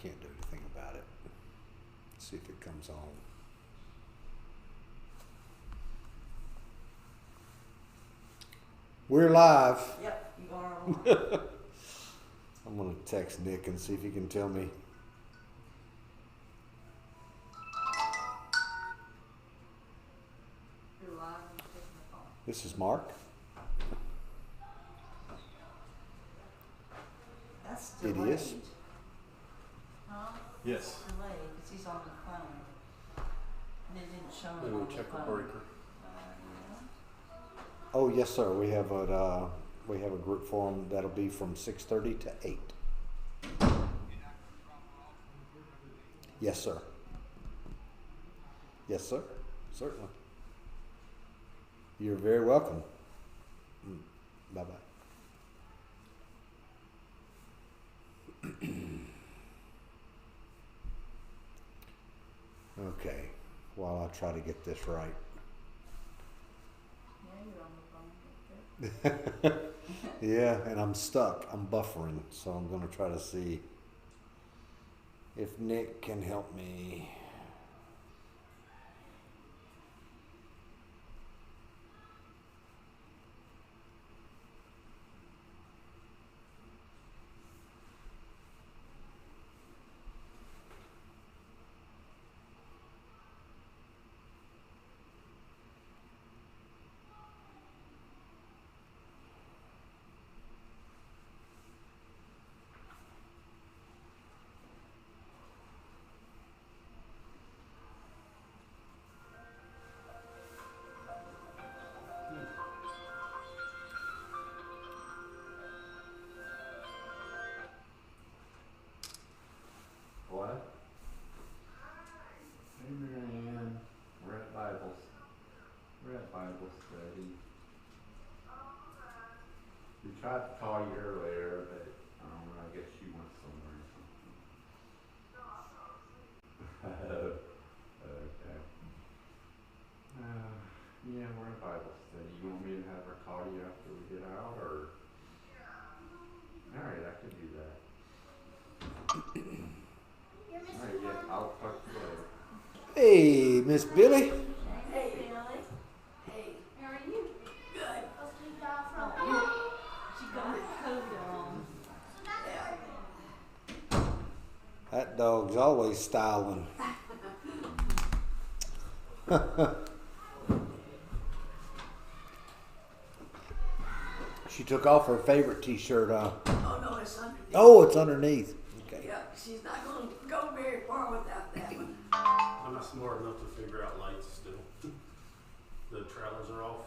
can't do anything about it. Let's see if it comes on. We're live. Yep, you are live. I'm going to text Nick and see if he can tell me. You're live and taking the call. This is Mark. That's It delayed. is. Huh? Yes. It's delayed because he's on the phone. And it didn't show him Maybe on we'll the check the phone. breaker. Oh yes, sir. We have a group forum that'll be from 6:30 to 8. Yes, sir. Yes, sir. Certainly. You're very welcome. Bye bye. Okay. While I try to get this right. Yeah, you're on the phone. Yeah, and I'm stuck. I'm buffering, so I'm going to try to see if Nick can help me. What? Hey, Marianne. We're at Bible study. We tried to call you earlier, but I guess you went somewhere or something. Okay. Yeah, we're at Bible study. You want me to have her call you after we get out, or? Alright, I can do that. Alright, yeah, I'll talk to you later. Hey, Miss Billy. Hey, Billy. Hey, how are you? Good. She got her coat on. That dog's always styling. She took off her favorite t-shirt, huh? Oh, no, it's underneath. Oh, it's underneath. Okay. Yeah, she's not going to go very far without that one. I'm not smart enough to figure out lights still. The trailers are off.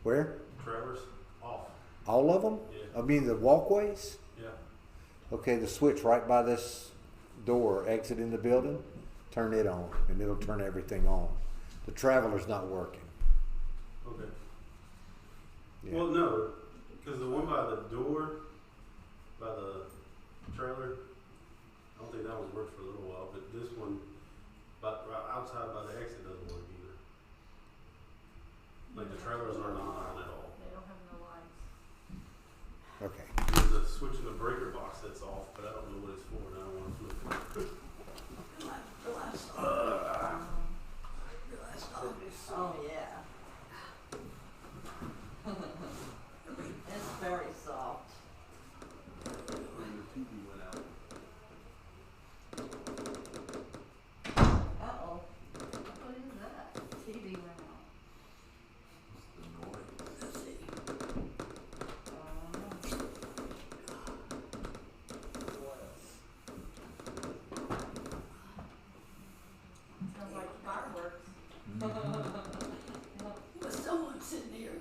Where? Trailers off. All of them? Yeah. I mean the walkways? Yeah. Okay, the switch right by this door, exit in the building, turn it on, and it'll turn everything on. The traveler's not working. Okay. Yeah. Well, no, because the one by the door, by the trailer, I don't think that one's worked for a little while, but this one, right outside by the exit doesn't work either. Like the trailers are not on at all. They don't have no lights. Okay. There's a switch in the breaker box that's off, but I don't know what it's for, and I don't want to flip it. Oh, yeah. It's very soft. When the TV went out. Uh-oh. What is that? TV went out. What's the noise? Let's see. Sounds like fireworks. Was someone sitting here?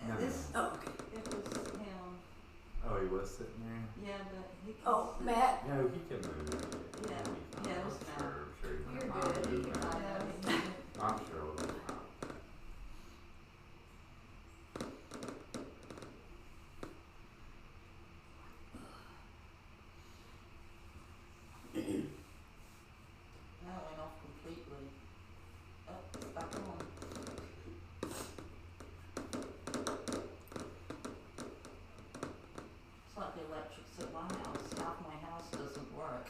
No. This, Oh, okay. it was him. Oh, he was sitting there? Yeah, but he can Oh, Matt. No, he can move. Yeah, yeah, it was I'm Matt. sure he You're can good. You move. can hide out. I'm sure it'll be fine. That went off completely. Oh, it's back on. It's like they electrics at my house. Half my house doesn't work.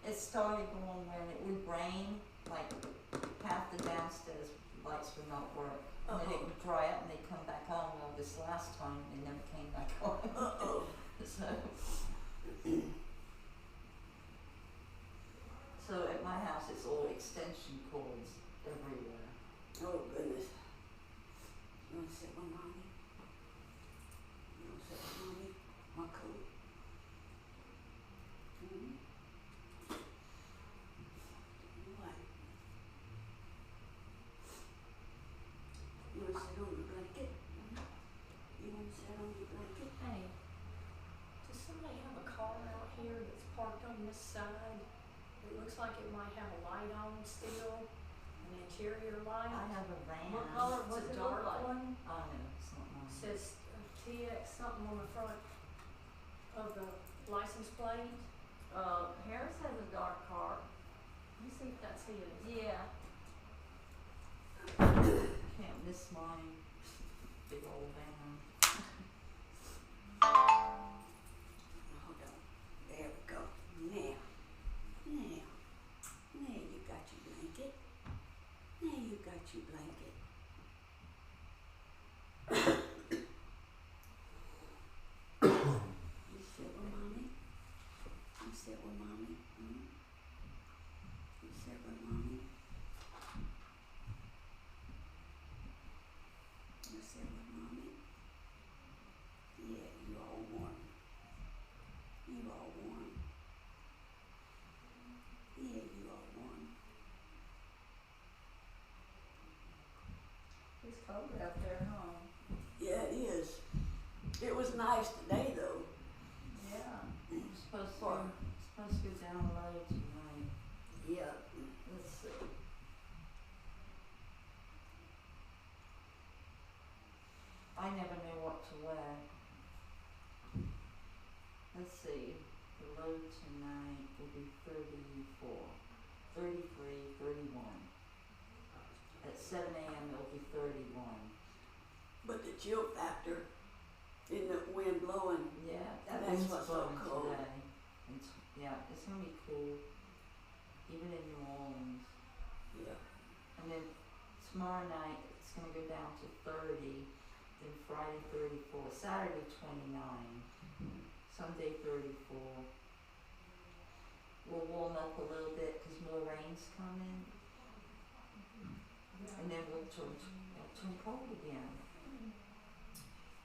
It started going when it would rain, like half the downstairs lights would not work. And then it would dry up and they'd come back on. Well, this last time they never came back on. So at my house it's all extension cords everywhere. Oh, goodness. You want to sit with mommy? You want to sit with mommy? My coat. Mm-hmm. What? You want to sit on your blanket? Mm-hmm. You want to sit on your blanket? Hey, does somebody have a car out here that's parked on this side? It looks like it might have a light on still, an interior light. I have a van. What color? What's It's it a look dark like? one. Oh no, it's not mine. It says TX something on the front of the license plate. Harris has a dark car. Let me see if that's his. Yeah. Can't miss mine. Big old van. Hold on. There we go. Now. Now you got your blanket. Now you got your blanket. You sit with mommy? You sit with mommy? Mm? You sit with mommy? You sit with mommy? Yeah, you all warm. You all warm. Yeah, you all warm. It's cold out there, huh? Yeah, it is. It was nice today, though. Yeah. It's supposed to What? go down low tonight. Yeah. Let's see. I never know what to wear. Let's see. The low tonight will be 34, 33, 31. At 7 a.m. it'll be 31. But the chill factor in the wind blowing. Yeah, That's wind's what's so blowing cold. today. Yeah, it's gonna be cool, even in New Orleans. Yeah. And then tomorrow night it's gonna go down to 30. Then Friday 34, Saturday 29, Sunday 34. We'll warm up a little bit because more rain's coming, and then it'll turn cold again,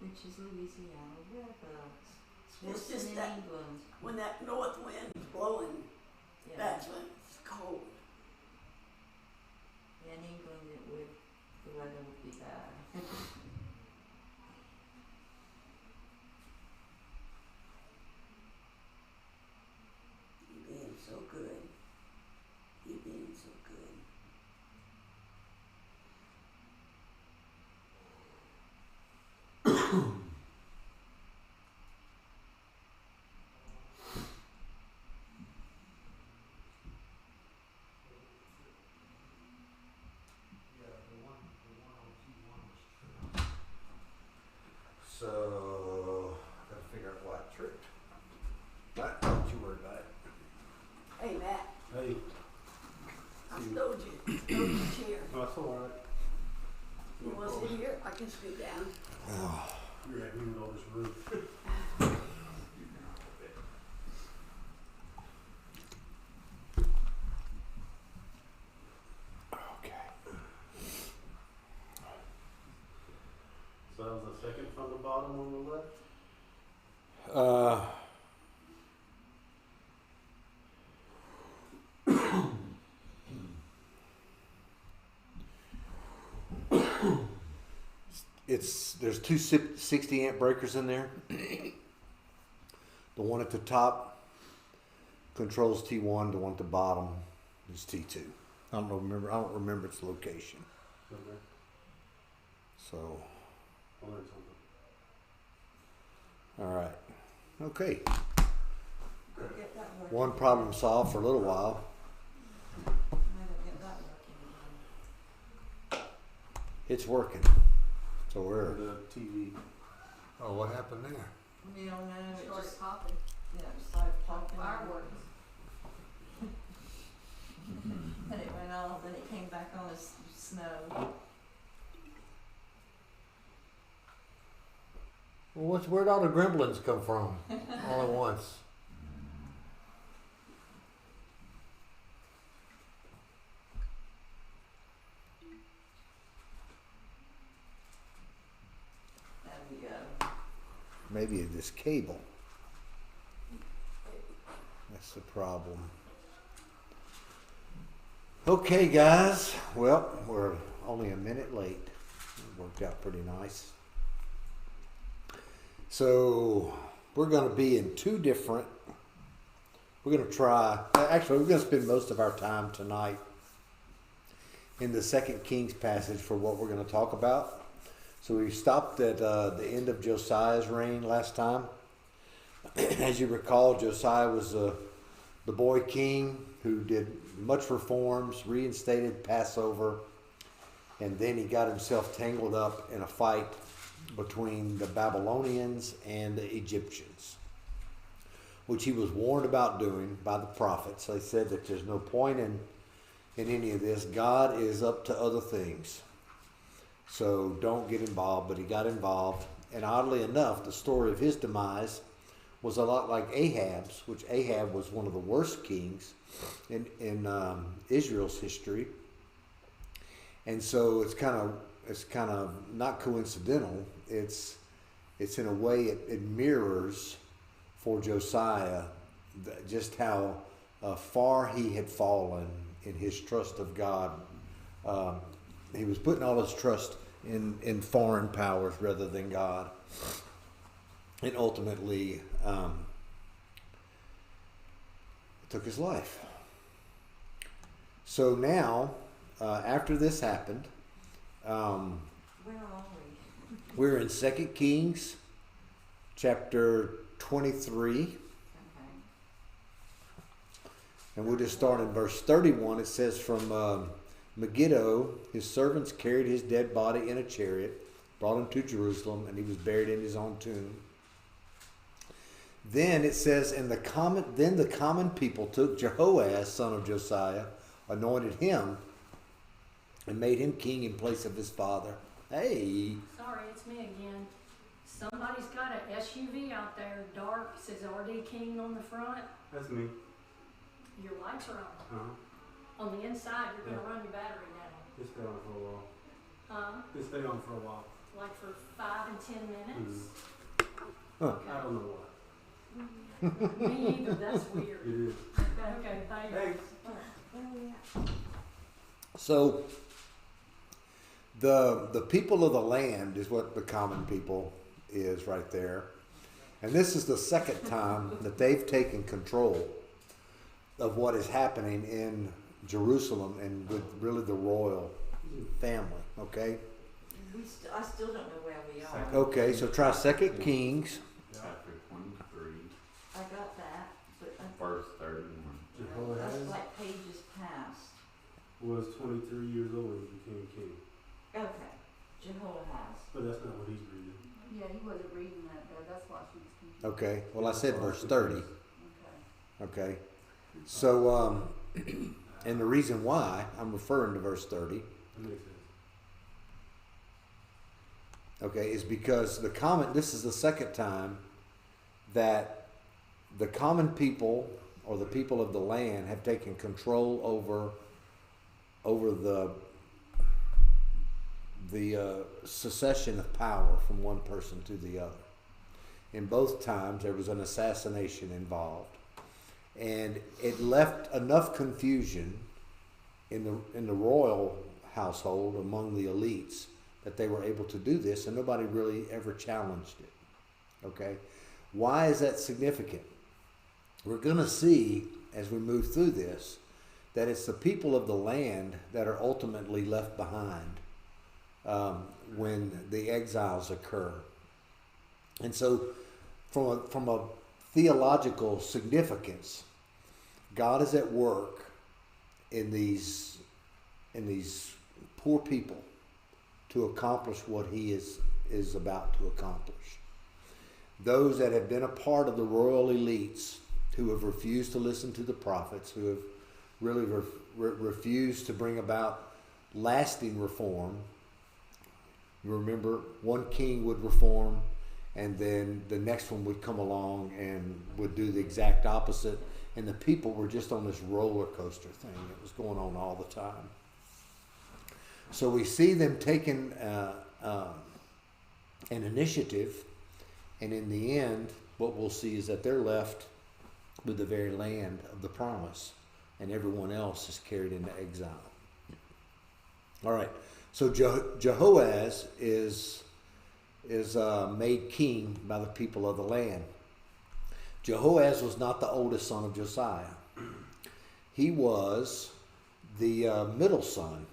which is Louisiana weather. It's worse It's just than in that England. when that north wind is blowing, Yeah. that's when it's cold. In England the weather would be bad. You being so good. You being so good. So, gotta figure out why it tripped. But don't you worry about it. Hey, Matt, Hey, I stowed you. Stowed your chair. no, that's all right. You want to sit here? I can scoot down. You're having all this room. Okay. So that was the second from the bottom on the left? There's two 60 amp breakers in there. The one at the top controls T1. The one at the bottom is T2. I don't remember its location. Okay, So, I'll learn something. all right. Okay. Go get that working. One problem solved for a little while. I gotta get that working again. It's working. So For we're the TV. Oh, what happened there? You don't know, it Started just, popping. yeah, it started popping. Fireworks. And it went off, then it came back on as snow. Well, where'd all the gremlins come from? All at once. There we go. Maybe this cable. That's the problem. Okay, guys. Well, we're only a minute late. It worked out pretty nice. So we're going to be in two different. We're going to try. Actually, we're going to spend most of our time tonight in the 2 Kings passage for what we're going to talk about. So we stopped at the end of Josiah's reign last time. As you recall, Josiah was the boy king who did much reforms, reinstated Passover, and then he got himself tangled up in a fight between the Babylonians and the Egyptians, which he was warned about doing by the prophets. They said that there's no point in any of this. God is up to other things. So don't get involved, but he got involved. And oddly enough, the story of his demise was a lot like Ahab's, which Ahab was one of the worst kings in Israel's history. And so it's kind of not coincidental. It's in a way it mirrors for Josiah just how far he had fallen in his trust of God. He was putting all his trust in foreign powers rather than God. And ultimately took his life. So now, after this happened, Where are we? we're in 2 Kings chapter 23. Okay. And we'll just start in verse 31. It says, from Megiddo, his servants carried his dead body in a chariot, brought him to Jerusalem, and he was buried in his own tomb. Then it says, then the common people took Jehoiaz, son of Josiah, anointed him, and made him king in place of his father. Hey. Sorry, it's me again. Somebody's got an SUV out there, dark, says RD King on the front. That's me. Your lights are on. Uh-huh. On the inside, you're Yeah. gonna run your battery down. Just stay on for a while. Huh? Just stay on for a while. Like for 5 and 10 minutes? Huh. Okay. I don't know why. Me either, that's weird. It is. Okay, thanks. Thanks. So the people of the land is what the common people is right there. And this is the second time that they've taken control of what is happening in Jerusalem and with really the royal family, okay? I still don't know where we are. Okay, so try 2 Kings. Chapter 23, I got that, but verse 31. that's Jehoiaz like pages past. was 23 years old when he became king. Okay, Jehoiaz. But that's not what he's reading. Yeah, he wasn't reading that though, that's why she was confused. Okay, well I said verse 30. Okay. Okay, so and the reason why I'm referring to verse 30, That makes sense. okay, is because this is the second time that the common people or the people of the land have taken control over the succession of power from one person to the other. In both times there was an assassination involved. And it left enough confusion in the royal household among the elites that they were able to do this, and nobody really ever challenged it. Okay? Why is that significant? We're going to see as we move through this that it's the people of the land that are ultimately left behind when the exiles occur. And so from a theological significance, God is at work in these poor people to accomplish what he is about to accomplish. those that have been a part of the royal elites who have refused to listen to the prophets, who have really refused to bring about lasting reform. You remember, one king would reform, and then the next one would come along and would do the exact opposite. And the people were just on this roller coaster thing that was going on all the time. So we see them taking an initiative, and in the end, what we'll see is that they're left with the very land of the promise, and everyone else is carried into exile. All right, so Jehoiaz is made king by the people of the land. Jehoiaz was not the oldest son of Josiah. He was the middle son.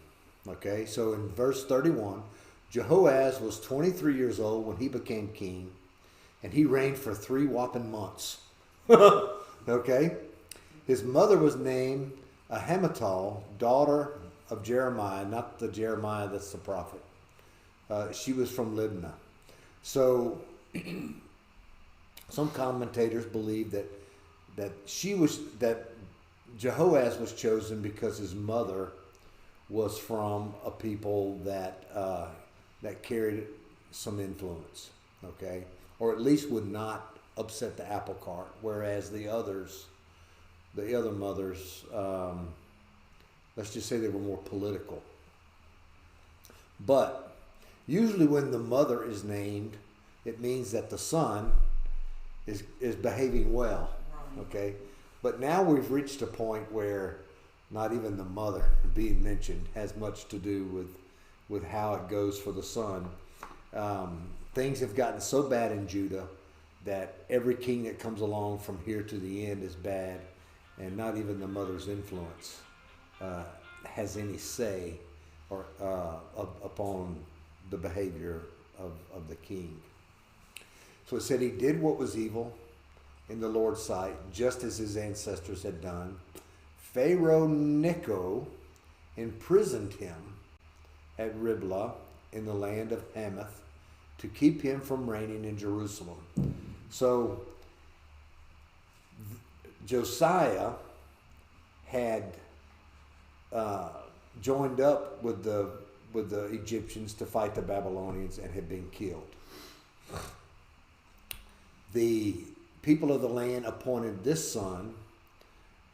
Okay, so in verse 31, Jehoiaz was 23 years old when he became king, and he reigned for 3 whopping months. Okay, his mother was named Ahamatal, daughter of Jeremiah, not the Jeremiah that's the prophet. She was from Libnah. So some commentators believe that Jehoiaz was chosen because his mother was from a people that carried some influence, okay, or at least would not upset the apple cart, whereas the other mothers, let's just say they were more political. But usually when the mother is named, it means that the son is behaving well, okay? But now we've reached a point where not even the mother being mentioned has much to do with how it goes for the son. Things have gotten so bad in Judah that every king that comes along from here to the end is bad, and not even the mother's influence has any say or upon the behavior of the king. So it said he did what was evil in the Lord's sight, just as his ancestors had done. Pharaoh Necho imprisoned him at Riblah in the land of Hamath to keep him from reigning in Jerusalem. So Josiah had joined up with the Egyptians to fight the Babylonians and had been killed. The people of the land appointed this son,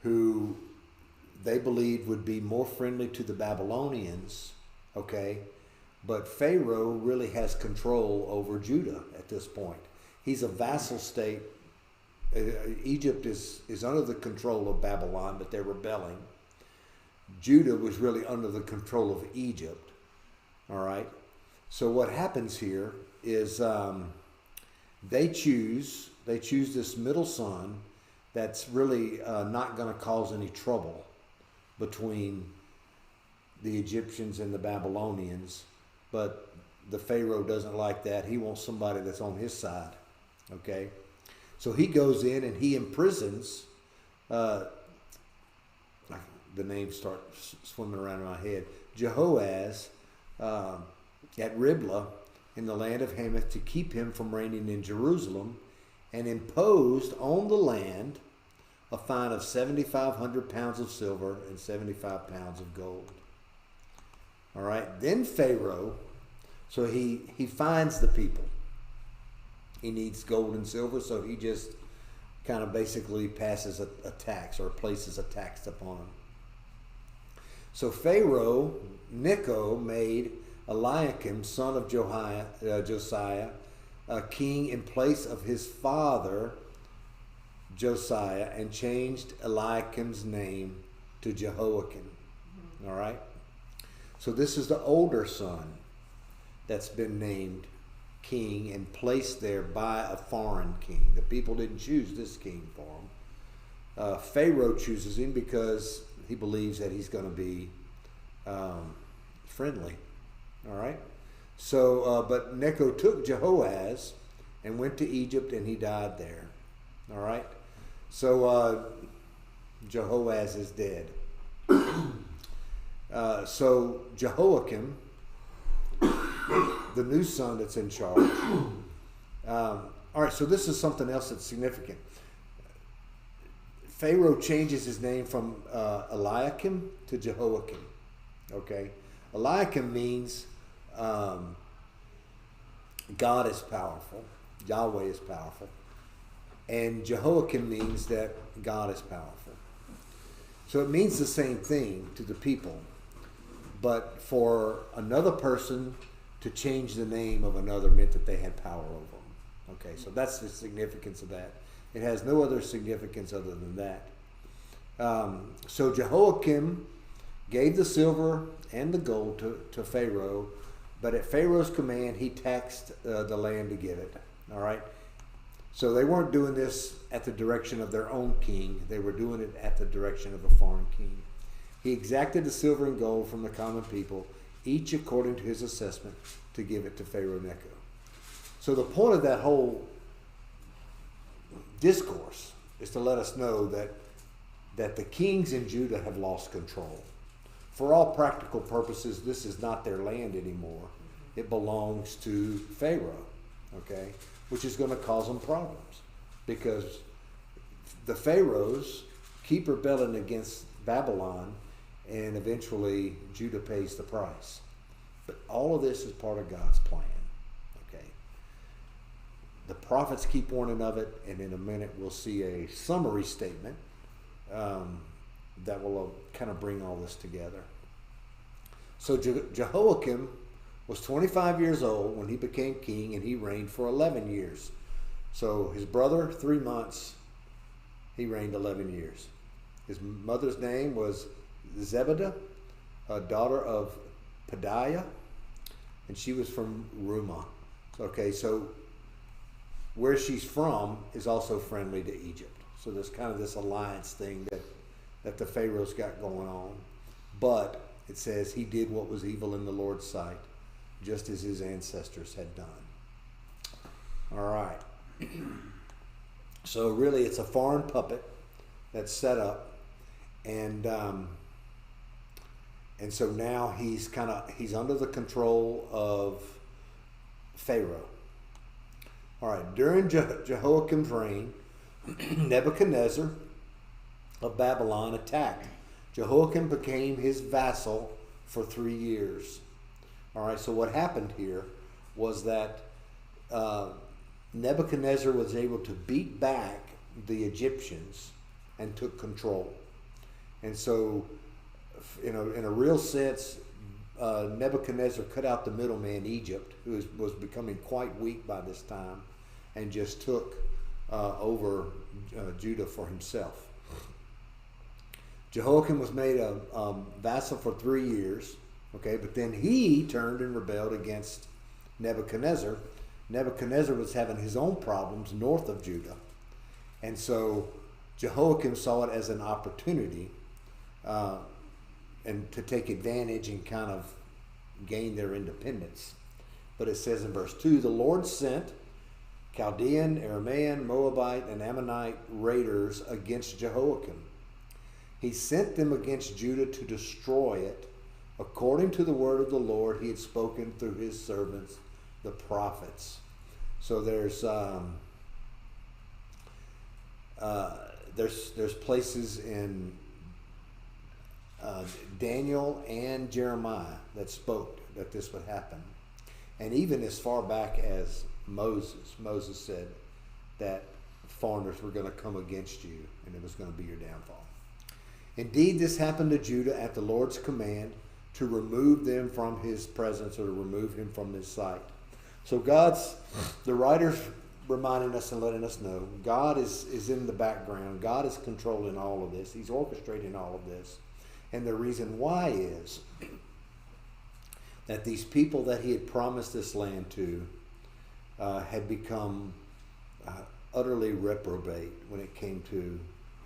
who they believed would be more friendly to the Babylonians, okay? But Pharaoh really has control over Judah at this point. He's a vassal state. Egypt is under the control of Babylon, but they're rebelling. Judah was really under the control of Egypt, all right? So what happens here is they choose this middle son that's really not going to cause any trouble between the Egyptians and the Babylonians, but the Pharaoh doesn't like that. He wants somebody that's on his side, okay? So he goes in and he imprisons, the names start swimming around in my head, Jehoiaz at Riblah in the land of Hamath to keep him from reigning in Jerusalem, and imposed on the land a fine of 7,500 pounds of silver and 75 pounds of gold. All right, then Pharaoh, so he fines the people. He needs gold and silver, so he just kind of basically passes a tax or places a tax upon them. So Pharaoh Necho made Eliakim, son of Josiah, king in place of his father Josiah, and changed Eliakim's name to Jehoiakim. All right? So this is the older son that's been named king and placed there by a foreign king. The people didn't choose this king for him. Pharaoh chooses him because he believes that he's going to be friendly. All right? So, but Necho took Jehoiaz and went to Egypt, and he died there. All right? So, Jehoiaz is dead. So, Jehoiakim, the new son that's in charge. All All right, so this is something else that's significant. Pharaoh changes his name from Eliakim to Jehoiakim. Okay, Eliakim means God is powerful, Yahweh is powerful, and Jehoiakim means that God is powerful. So it means the same thing to the people, but for another person to change the name of another meant that they had power over them. Okay, so that's the significance of that. It has no other significance other than that. So Jehoiakim gave the silver and the gold to Pharaoh, but at Pharaoh's command, he taxed the land to give it. All right? So they weren't doing this at the direction of their own king. They were doing it at the direction of a foreign king. He exacted the silver and gold from the common people, each according to his assessment, to give it to Pharaoh Necho. So the point of that whole discourse is to let us know that the kings in Judah have lost control. For all practical purposes, this is not their land anymore. It belongs to Pharaoh, okay, which is going to cause them problems because the pharaohs keep rebelling against Babylon, and eventually Judah pays the price. But all of this is part of God's plan. Okay. The prophets keep warning of it, and in a minute we'll see a summary statement that will kind of bring all this together. So Jehoiakim was 25 years old when he became king, and he reigned for 11 years. So his brother, 3 months, he reigned 11 years. His mother's name was Zebedah, a daughter of Pedaiah, and she was from Rumah. Okay, so where she's from is also friendly to Egypt. So there's kind of this alliance thing that the Pharaoh's got going on. But it says he did what was evil in the Lord's sight, just as his ancestors had done. All right. So really it's a foreign puppet that's set up, and so now he's under the control of Pharaoh. All right. During Jehoiakim's reign, Nebuchadnezzar of Babylon attacked. Jehoiakim became his vassal for 3 years. All right, so what happened here was that Nebuchadnezzar was able to beat back the Egyptians and took control. And so, in a real sense, Nebuchadnezzar cut out the middleman, Egypt, who was becoming quite weak by this time, and just took over Judah for himself. Jehoiakim was made a vassal for 3 years, okay, but then he turned and rebelled against Nebuchadnezzar. Nebuchadnezzar was having his own problems north of Judah, and so Jehoiakim saw it as an opportunity and to take advantage and kind of gain their independence. But it says in verse 2, the Lord sent Chaldean, Aramaean, Moabite, and Ammonite raiders against Jehoiakim. He sent them against Judah to destroy it, according to the word of the Lord he had spoken through his servants, the prophets. So there's places in Daniel and Jeremiah that spoke that this would happen. And even as far back as Moses said that foreigners were going to come against you and it was going to be your downfall. Indeed, this happened to Judah at the Lord's command to remove them from his presence or to remove him from his sight. So the writer's reminding us and letting us know God is in the background. God is controlling all of this. He's orchestrating all of this. And the reason why is that these people that he had promised this land to had become utterly reprobate when it came to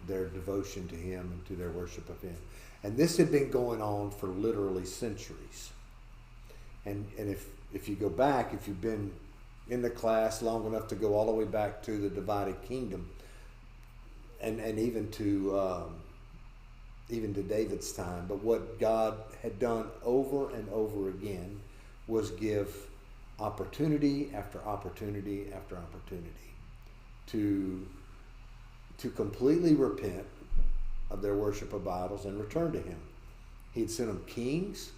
their devotion to him and to their worship of him. And this had been going on for literally centuries. And if you go back, if you've been in the class long enough to go all the way back to the divided kingdom, and even to David's time, but what God had done over and over again was give opportunity after opportunity after opportunity. to completely repent of their worship of idols and return to him. He had sent them kings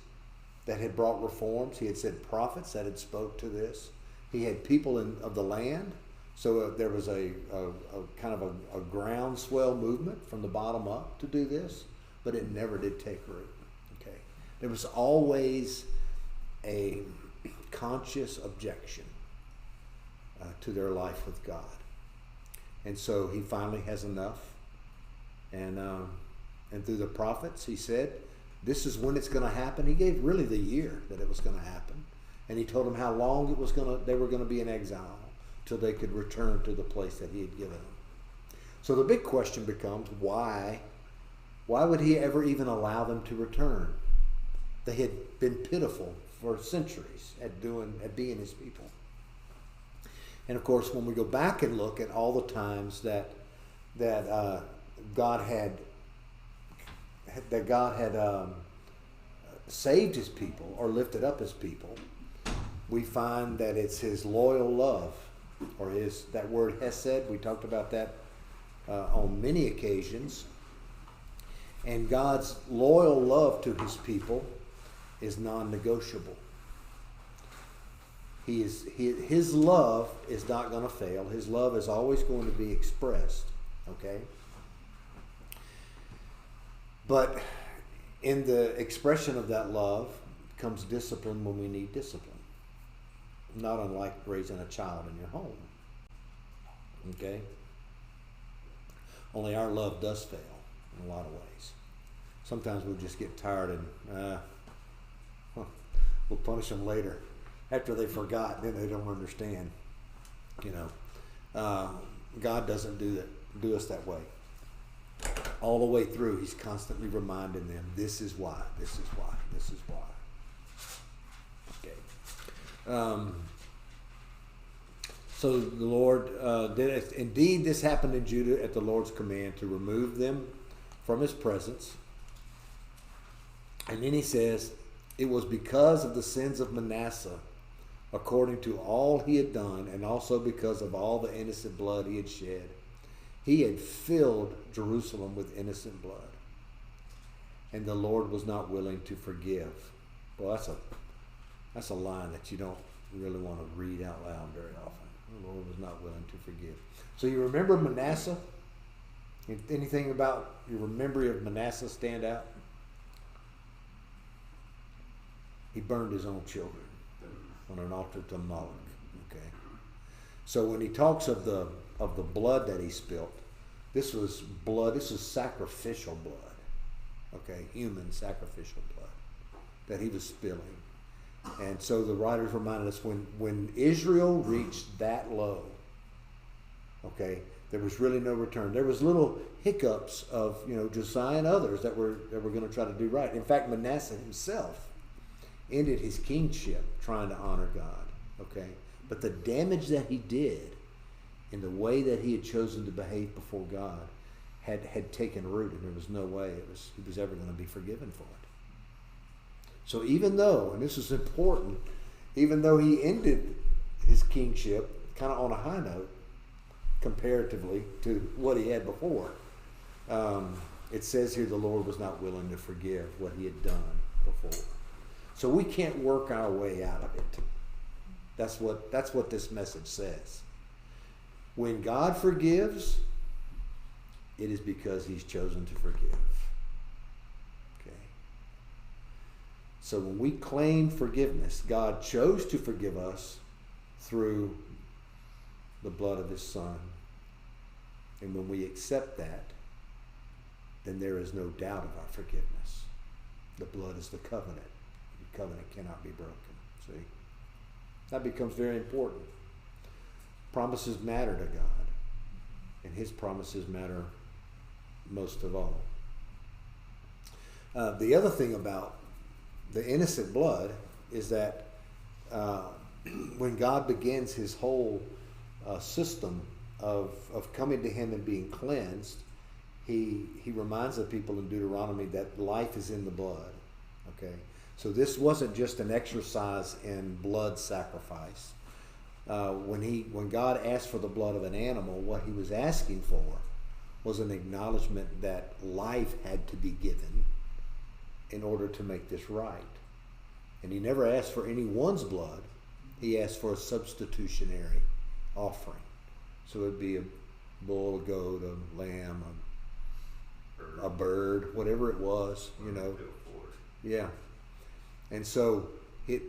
that had brought reforms. He had sent prophets that had spoke to this. He had people of the land. So there was a kind of a groundswell movement from the bottom up to do this, but it never did take root. Okay, there was always a conscious objection to their life with God, and so he finally has enough. And through the prophets, he said, "This is when it's going to happen." He gave really the year that it was going to happen, and he told them how long they were going to be in exile till they could return to the place that he had given them. So the big question becomes, why would he ever even allow them to return? They had been pitiful for centuries at being his people. And of course, when we go back and look at all the times that God had saved his people or lifted up his people, we find that it's his loyal love, or that word hesed. We talked about that on many occasions. And God's loyal love to his people is non-negotiable. His love is not going to fail. His love is always going to be expressed. Okay? But in the expression of that love comes discipline when we need discipline. Not unlike raising a child in your home. Okay? Only our love does fail in a lot of ways. Sometimes we'll just get tired and we'll punish them later. After they forgot, then they don't understand. God doesn't do us that way. All the way through, he's constantly reminding them, this is why, this is why, this is why. Okay. So the Lord did it. Indeed, this happened in Judah at the Lord's command to remove them from his presence. And then he says, it was because of the sins of Manasseh, according to all he had done, and also because of all the innocent blood he had shed. He had filled Jerusalem with innocent blood, and the Lord was not willing to forgive. Well, that's a line that you don't really want to read out loud very often. The Lord was not willing to forgive. So you remember Manasseh? Anything about your memory of Manasseh stand out? He burned his own children on an altar to Moloch. Okay. So when he talks of the blood that he spilt, this was blood. This was sacrificial blood. Okay, human sacrificial blood that he was spilling. And so the writers reminded us when Israel reached that low, okay, there was really no return. There was little hiccups of Josiah and others that were going to try to do right. In fact, Manasseh himself ended his kingship trying to honor God. Okay, but the damage that he did in the way that he had chosen to behave before God had taken root, and there was no way he was ever going to be forgiven for it. So even though, and this is important, even though he ended his kingship kind of on a high note comparatively to what he had before, it says here the Lord was not willing to forgive what he had done before. So we can't work our way out of it. That's what this message says. When God forgives, it is because he's chosen to forgive. Okay. So when we claim forgiveness, God chose to forgive us through the blood of his Son. And when we accept that, then there is no doubt of our forgiveness. The blood is the covenant. The covenant cannot be broken. See? That becomes very important. Promises matter to God, and his promises matter most of all. The other thing about the innocent blood is that when God begins his whole system of coming to him and being cleansed, he reminds the people in Deuteronomy that life is in the blood. Okay, so this wasn't just an exercise in blood sacrifice. when God asked for the blood of an animal, what he was asking for was an acknowledgement that life had to be given in order to make this right. And he never asked for anyone's blood. He asked for a substitutionary offering. So it would be a bull, a goat, a lamb, a bird, whatever it was, you know. Yeah. And so it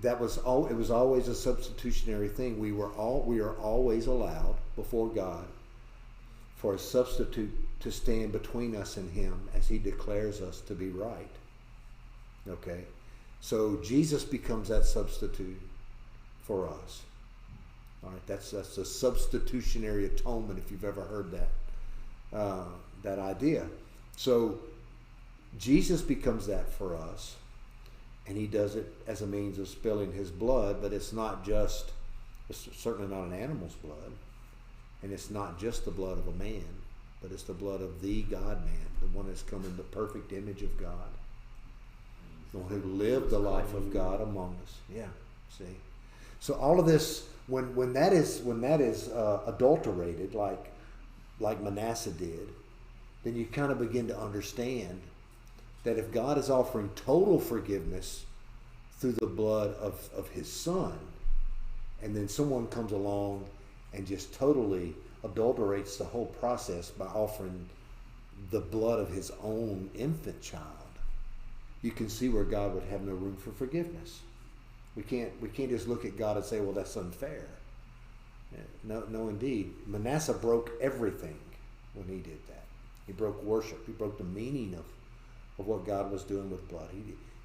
was always a substitutionary thing. We are always allowed before God for a substitute to stand between us and him as he declares us to be right. Okay? So Jesus becomes that substitute for us. All right, that's a substitutionary atonement, if you've ever heard that idea. So Jesus becomes that for us, and he does it as a means of spilling his blood, but it's certainly not an animal's blood, and it's not just the blood of a man, but it's the blood of the God-man, the one that's come in the perfect image of God, the one who lived the life of God among us. Yeah, see? So all of this, when that is adulterated, like Manasseh did, then you kind of begin to understand that if God is offering total forgiveness through the blood of his son, and then someone comes along and just totally adulterates the whole process by offering the blood of his own infant child, you can see where God would have no room for forgiveness. We can't just look at God and say, well, that's unfair. No, indeed. Manasseh broke everything when he did that. He broke worship. He broke the meaning of what God was doing with blood.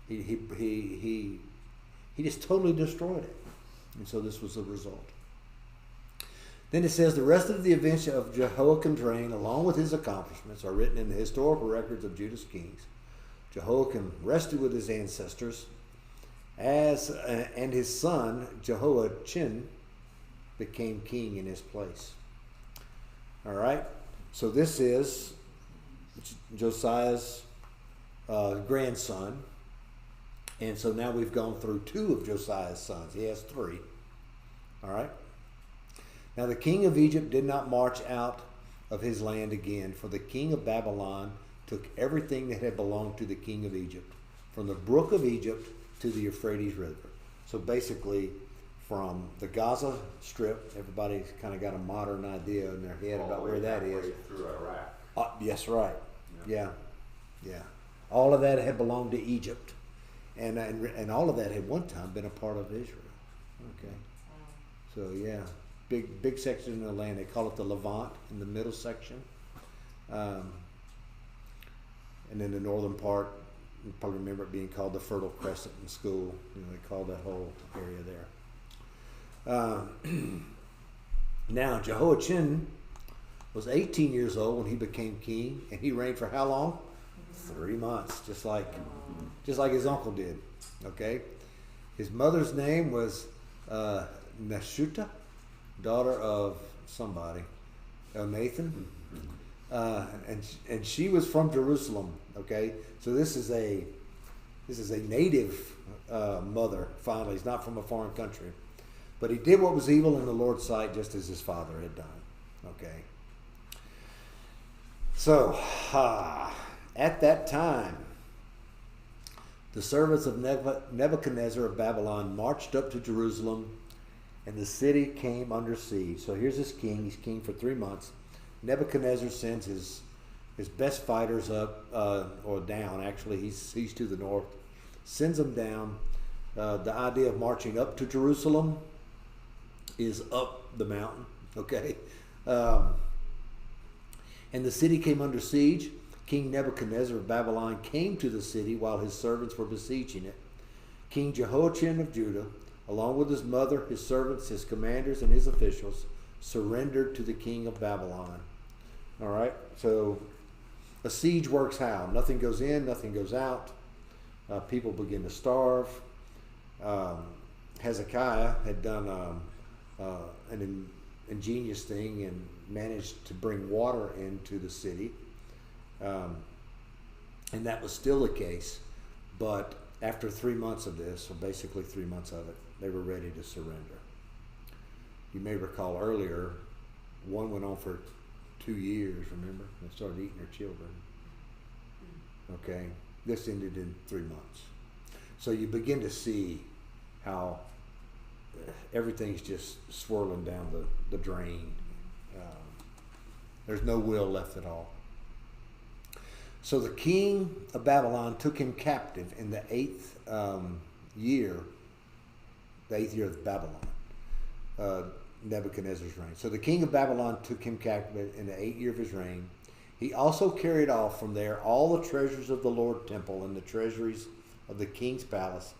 He just totally destroyed it. And so this was the result. Then it says, the rest of the events of Jehoiakim's reign, along with his accomplishments, are written in the historical records of Judah's kings. Jehoiakim rested with his ancestors, and his son Jehoiachin became king in his place. All right, so this is Josiah's grandson, and so now we've gone through two of Josiah's sons. He has three. All right. Now the king of Egypt did not march out of his land again, for the king of Babylon took everything that had belonged to the king of Egypt, from the brook of Egypt to the Euphrates River. So basically, from the Gaza Strip, everybody's kind of got a modern idea in their head about where that is. Through Iraq. Yes, right. Yeah. All of that had belonged to Egypt, and all of that had one time been a part of Israel. Okay. So yeah, big section of the land. They call it the Levant in the middle section, and then the northern part. You probably remember it being called the Fertile Crescent in school. You know, they called that whole area there. Now, Jehoiachin was 18 years old when he became king, and he reigned for how long? 3 months, just like his uncle did. Okay, his mother's name was Neshuta, daughter of somebody, Nathan. And she was from Jerusalem. Okay, so this is a native mother. Finally, he's not from a foreign country, but he did what was evil in the Lord's sight, just as his father had done. Okay. So at that time, the servants of Nebuchadnezzar of Babylon marched up to Jerusalem, and the city came under siege. So here's this king. He's king for 3 months. Nebuchadnezzar sends his best fighters up, or down, actually. He's to the north. Sends them down. The idea of marching up to Jerusalem is up the mountain, okay? And the city came under siege. King Nebuchadnezzar of Babylon came to the city while his servants were besieging it. King Jehoiachin of Judah, along with his mother, his servants, his commanders, and his officials, surrendered to the king of Babylon. All right, so a siege works how? Nothing goes in, nothing goes out. People begin to starve. Hezekiah had done an ingenious thing and managed to bring water into the city. And that was still the case. But after 3 months of this, or basically 3 months of it, they were ready to surrender. you may recall earlier, one went on for 2 years, remember? They started eating their children. Okay, this ended in 3 months. So you begin to see how everything's just swirling down the drain. There's no will left at all. So the king of Babylon took him captive in the 8th year of Babylon, Nebuchadnezzar's reign. So the king of Babylon took him captive in the 8th year of his reign. He also carried off from there all the treasures of the Lord temple and the treasuries of the king's palace,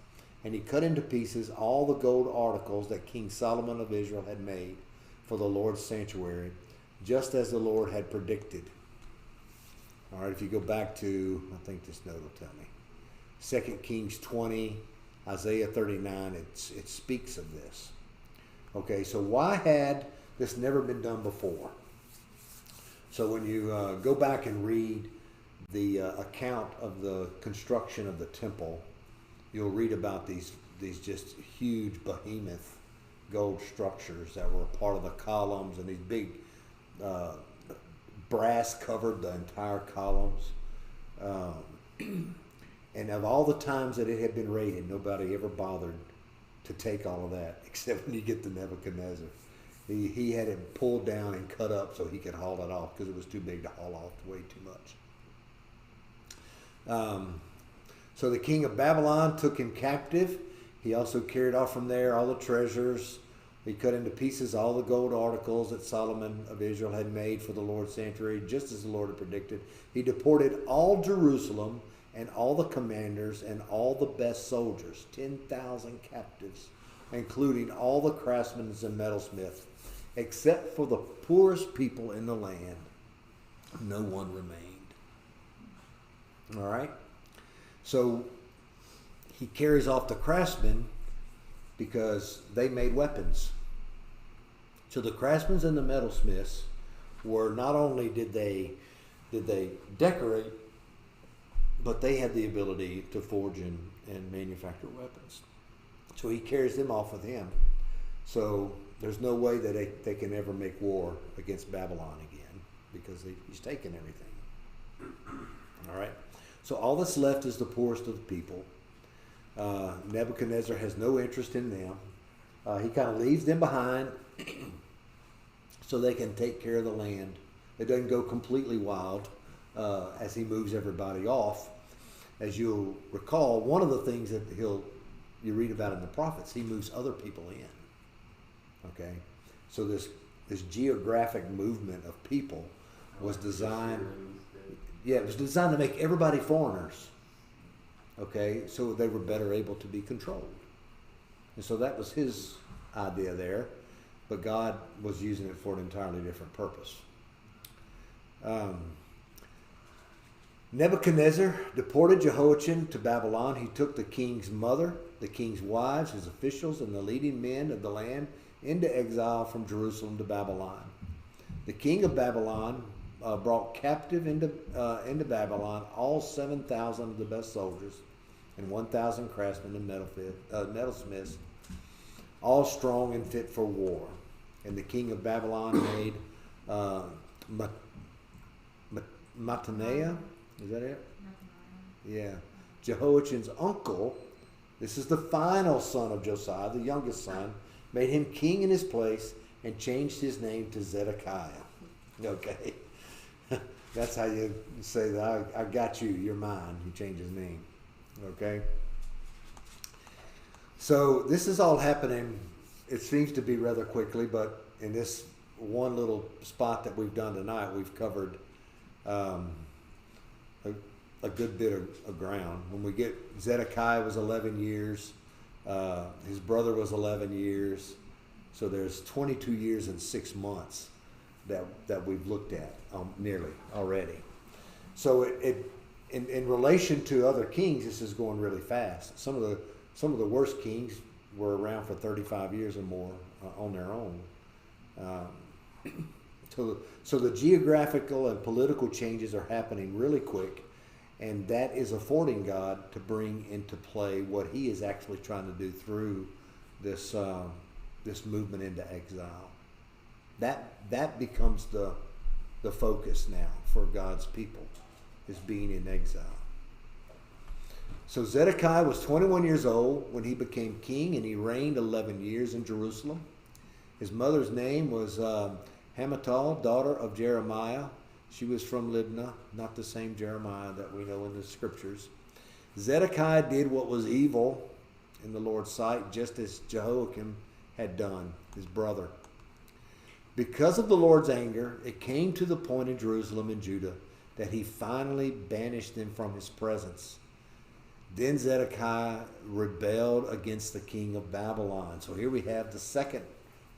and he cut into pieces all the gold articles that King Solomon of Israel had made for the Lord's sanctuary, just as the Lord had predicted. All right, if you go back to, I think this note will tell me, 2 Kings 20, Isaiah 39, it speaks of this. Okay, so why had this never been done before? So when you go back and read the account of the construction of the temple, you'll read about these just huge behemoth gold structures that were a part of the columns, and these big brass covered the entire columns. And of all the times that it had been raided, nobody ever bothered to take all of that, except when you get to Nebuchadnezzar. He had it pulled down and cut up so he could haul it off, because it was too big to haul off, way too much. So the king of Babylon took him captive. He also carried off from there all the treasures. He cut into pieces all the gold articles that Solomon of Israel had made for the Lord's sanctuary, just as the Lord had predicted. He deported all Jerusalem and all the commanders and all the best soldiers, 10,000 captives, including all the craftsmen and metalsmiths, except for the poorest people in the land. No one remained. All right? So he carries off the craftsmen because they made weapons. So the craftsmen and the metalsmiths were, not only did they decorate, but they had the ability to forge and manufacture weapons. So he carries them off with him. So there's no way that they can ever make war against Babylon again, because he's taken everything. All right. So all that's left is the poorest of the people. Nebuchadnezzar has no interest in them. He kind of leaves them behind so they can take care of the land. It doesn't go completely wild as he moves everybody off. As you'll recall, one of the things that you read about in the prophets, he moves other people in. Okay, so this geographic movement of people was designed. Yeah, it was designed to make everybody foreigners. Okay, so they were better able to be controlled. And so that was his idea there, but God was using it for an entirely different purpose. Nebuchadnezzar deported Jehoiachin to Babylon. He took the king's mother, the king's wives, his officials, and the leading men of the land into exile from Jerusalem to Babylon. The king of Babylon brought captive into Babylon all 7,000 of the best soldiers and 1,000 craftsmen and metalsmiths, all strong and fit for war. And the king of Babylon made Mattaniah, is that it? Yeah. Jehoiachin's uncle, this is the final son of Josiah, the youngest son, made him king in his place and changed his name to Zedekiah. Okay. That's how you say that. I got you, you're mine. He changed his name. Okay. So this is all happening, it seems to be rather quickly, but in this one little spot that we've done tonight, we've covered a good bit of ground. When we get, Zedekiah was 11 years. His brother was 11 years. So there's 22 years and 6 months that we've looked at nearly already. So in relation to other kings, this is going really fast. Some of the worst kings were around for 35 years or more on their own. So the geographical and political changes are happening really quick, and that is affording God to bring into play what He is actually trying to do through this this movement into exile. That becomes the focus now for God's people, is being in exile. So Zedekiah was 21 years old when he became king, and he reigned 11 years in Jerusalem. His mother's name was Hamutal, daughter of Jeremiah. She was from Libnah, not the same Jeremiah that we know in the scriptures. Zedekiah did what was evil in the Lord's sight, just as Jehoiakim had done, his brother. Because of the Lord's anger, it came to the point in Jerusalem and Judah that he finally banished them from his presence. Then Zedekiah rebelled against the king of Babylon. So here we have the second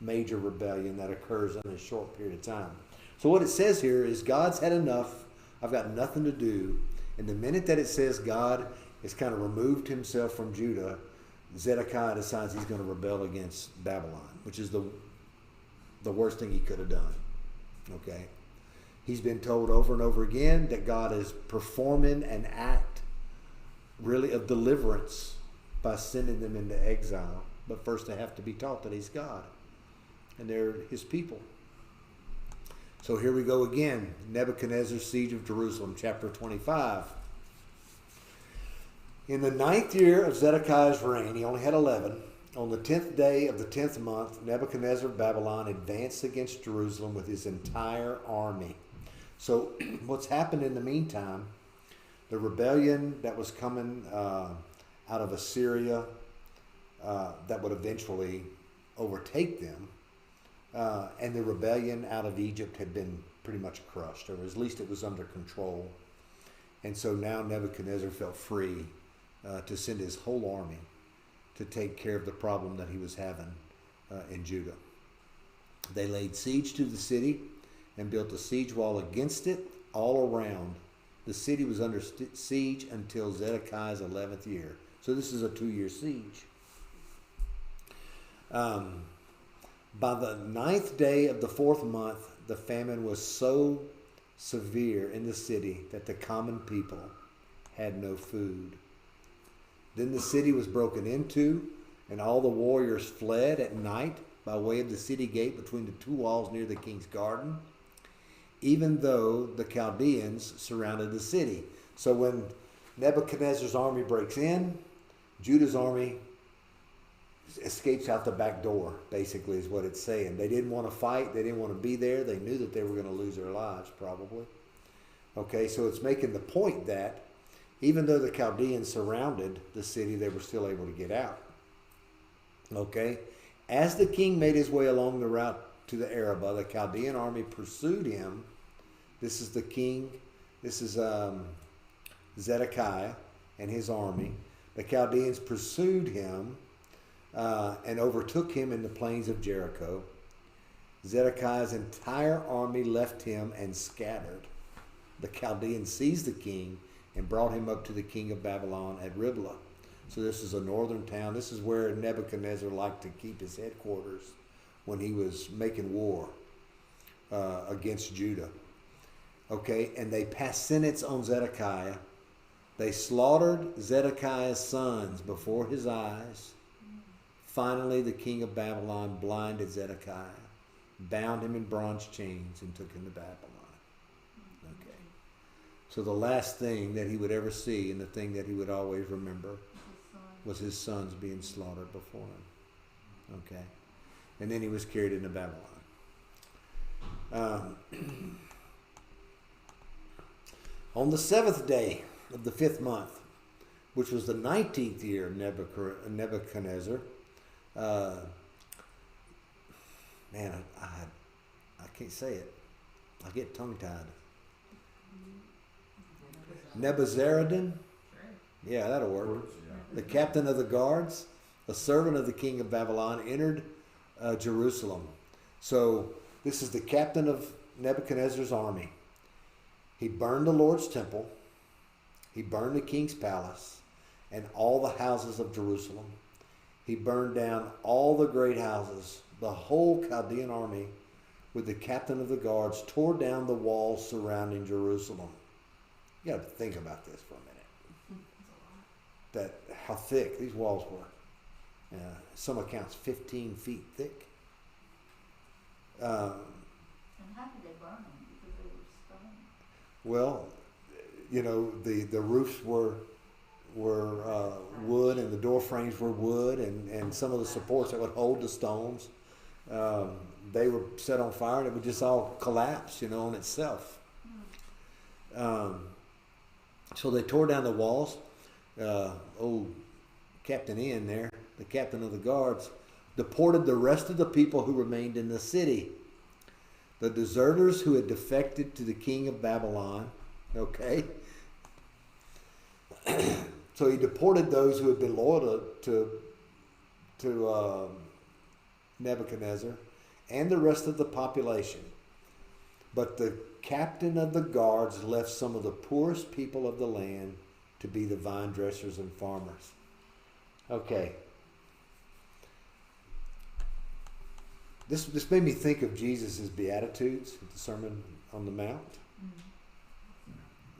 major rebellion that occurs in a short period of time. So what it says here is God's had enough. I've got nothing to do. And the minute that it says God has kind of removed himself from Judah, Zedekiah decides he's going to rebel against Babylon, which is the worst thing he could have done. Okay? He's been told over and over again that God is performing an act really of deliverance by sending them into exile. But first they have to be taught that he's God and they're his people. So here we go again. Nebuchadnezzar's siege of Jerusalem, chapter 25. In the 9th year of Zedekiah's reign, he only had 11, on the 10th day of the 10th month, Nebuchadnezzar of Babylon advanced against Jerusalem with his entire army. So what's happened in the meantime, the rebellion that was coming out of Assyria that would eventually overtake them, and the rebellion out of Egypt had been pretty much crushed, or at least it was under control. And so now Nebuchadnezzar felt free to send his whole army to take care of the problem that he was having in Judah. They laid siege to the city and built a siege wall against it all around. The city was under siege until Zedekiah's 11th year. So this is a 2-year siege. By the 9th day of the 4th month, the famine was so severe in the city that the common people had no food. Then the city was broken into, and all the warriors fled at night by way of the city gate between the two walls near the king's garden, even though the Chaldeans surrounded the city. So when Nebuchadnezzar's army breaks in, Judah's army escapes out the back door, basically is what it's saying. They didn't want to fight. They didn't want to be there. They knew that they were going to lose their lives, probably. Okay, so it's making the point that even though the Chaldeans surrounded the city, they were still able to get out. Okay, as the king made his way along the route to the Arabah, the Chaldean army pursued him. This is the king. This is Zedekiah and his army. The Chaldeans pursued him and overtook him in the plains of Jericho. Zedekiah's entire army left him and scattered. The Chaldeans seized the king and brought him up to the king of Babylon at Riblah. So this is a northern town. This is where Nebuchadnezzar liked to keep his headquarters when he was making war against Judah. Okay, and they passed sentence on Zedekiah. They slaughtered Zedekiah's sons before his eyes. Finally, the king of Babylon blinded Zedekiah, bound him in bronze chains, and took him to Babylon. Okay. So the last thing that he would ever see, and the thing that he would always remember, was his sons being slaughtered before him. Okay. And then he was carried into Babylon. On the 7th day of the 5th month, which was the 19th year of Nebuchadnezzar, man, I can't say it. I get tongue-tied. Nebuzaradan? Yeah, that'll work. The captain of the guards, a servant of the king of Babylon, entered Jerusalem. So this is the captain of Nebuchadnezzar's army. He burned the Lord's temple. He burned the king's palace and all the houses of Jerusalem. He burned down all the great houses. The whole Chaldean army, with the captain of the guards, tore down the walls surrounding Jerusalem. You got to think about this for a minute. How thick these walls were. Some accounts 15 feet thick. And how did they burn them? Because they were stone. Well, you know, the roofs were wood, and the door frames were wood, and some of the supports that would hold the stones, they were set on fire, and it would just all collapse, you know, on itself. So they tore down the walls. Old Captain Ian there, the captain of the guards, deported the rest of the people who remained in the city. The deserters who had defected to the king of Babylon, okay? So he deported those who had been loyal to Nebuchadnezzar and the rest of the population. But the captain of the guards left some of the poorest people of the land to be the vine dressers and farmers. Okay. This made me think of Jesus' Beatitudes, the Sermon on the Mount.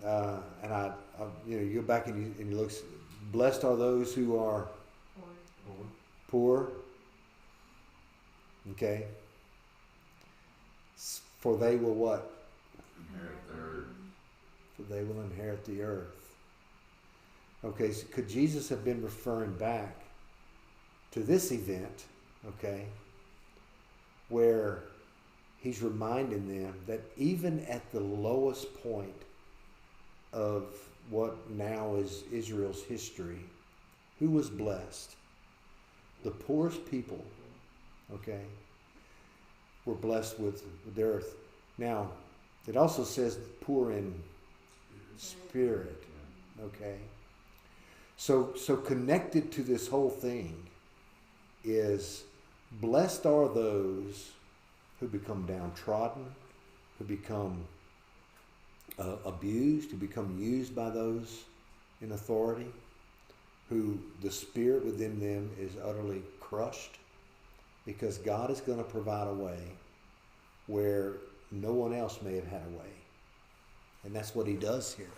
And I you go back and you look. Blessed are those who are poor. Okay. For they will what? Inherit the earth. For they will inherit the earth. Okay, so could Jesus have been referring back to this event, okay, where he's reminding them that even at the lowest point of what now is Israel's history, who was blessed? The poorest people, okay, were blessed with the earth. Now, it also says poor in spirit, okay? So connected to this whole thing is blessed are those who become downtrodden, who become abused, who become used by those in authority, who the spirit within them is utterly crushed, because God is going to provide a way where no one else may have had a way. And that's what he does here.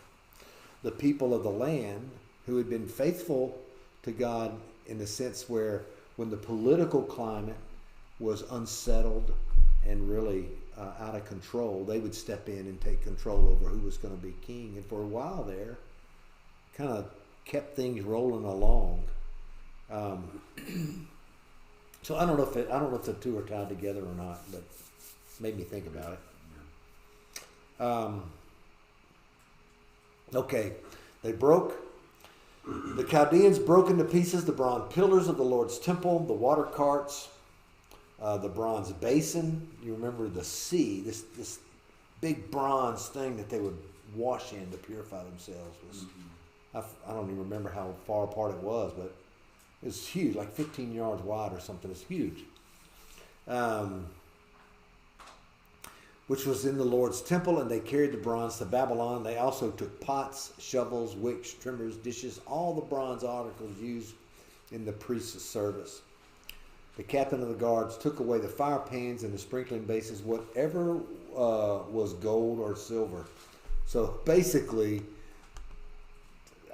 The people of the land who had been faithful to God in the sense where when the political climate was unsettled and really out of control, they would step in and take control over who was going to be king. And for a while there, kind of kept things rolling along. So I don't know if the two are tied together or not, but it made me think about it. Okay, the Chaldeans broke into pieces the bronze pillars of the Lord's temple, the water carts, the bronze basin. You remember the sea, this big bronze thing that they would wash in to purify themselves. I don't even remember how far apart it was, but it was huge, like 15 yards wide or something. It's huge. Which was in the Lord's temple, and they carried the bronze to Babylon. They also took pots, shovels, wicks, trimmers, dishes, all the bronze articles used in the priest's service. The captain of the guards took away the fire pans and the sprinkling basins, whatever was gold or silver. So basically,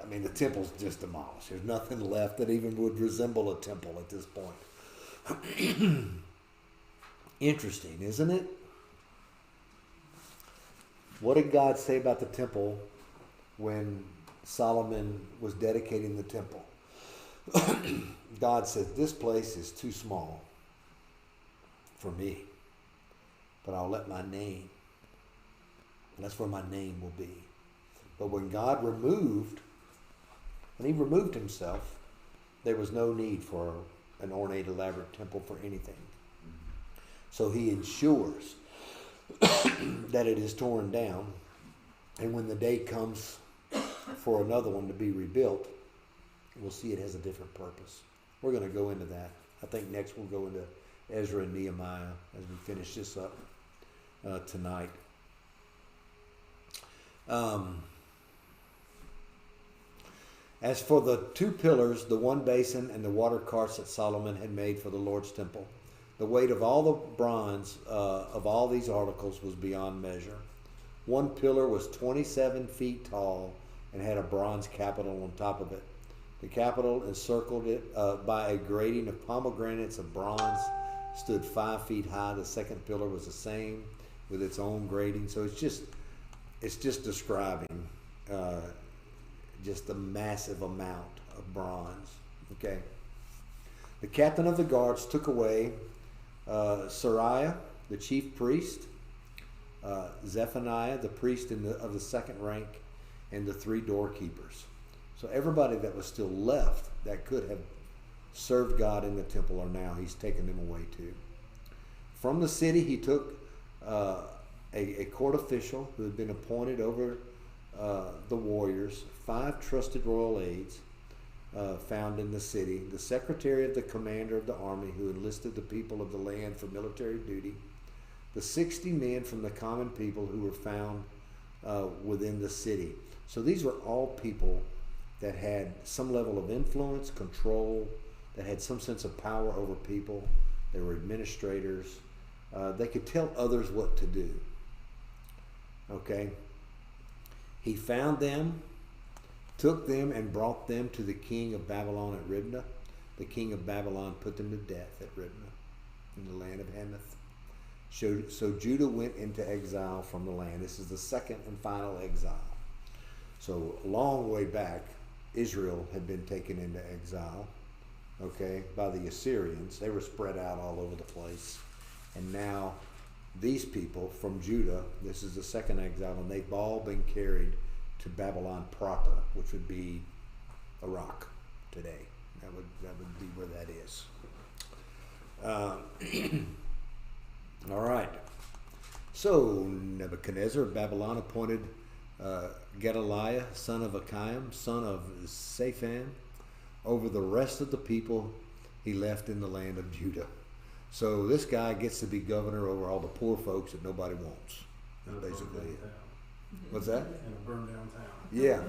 I mean, the temple's just demolished. There's nothing left that even would resemble a temple at this point. Interesting, isn't it? What did God say about the temple when Solomon was dedicating the temple? God said, this place is too small for me, but I'll let my name, and that's where my name will be. But when he removed himself, there was no need for an ornate, elaborate temple for anything. So he ensures that it is torn down, and when the day comes for another one to be rebuilt, we'll see it has a different purpose. We're going to go into that. I think next we'll go into Ezra and Nehemiah as we finish this up tonight. As for the two pillars, the one basin, and the water carts that Solomon had made for the Lord's temple, the weight of all the bronze of all these articles was beyond measure. One pillar was 27 feet tall and had a bronze capital on top of it. The capital encircled it by a grating of pomegranates of bronze, stood 5 feet high. The second pillar was the same, with its own grating. So it's just describing just a massive amount of bronze. Okay. The captain of the guards took away Sariah, the chief priest, Zephaniah, the priest of the second rank, and the 3 doorkeepers. So everybody that was still left that could have served God in the temple are now, he's taken them away too. From the city he took a court official who had been appointed over the warriors, 5 trusted royal aides found in the city, the secretary of the commander of the army who enlisted the people of the land for military duty, the 60 men from the common people who were found within the city. So these were all people that had some level of influence, control, that had some sense of power over people. They were administrators. They could tell others what to do. Okay? He found them, took them, and brought them to the king of Babylon at Riblah. The king of Babylon put them to death at Riblah in the land of Hamath. So Judah went into exile from the land. This is the second and final exile. So a long way back, Israel had been taken into exile, okay, by the Assyrians. They were spread out all over the place. And now these people from Judah, this is the second exile, and they've all been carried to Babylon proper, which would be Iraq today. That would be where that is. All right. So Nebuchadnezzar of Babylon appointed Gedaliah, son of Achiam, son of Shaphan, over the rest of the people he left in the land of Judah. So this guy gets to be governor over all the poor folks that nobody wants. That's basically it. What's that? In a burned down town. Yeah,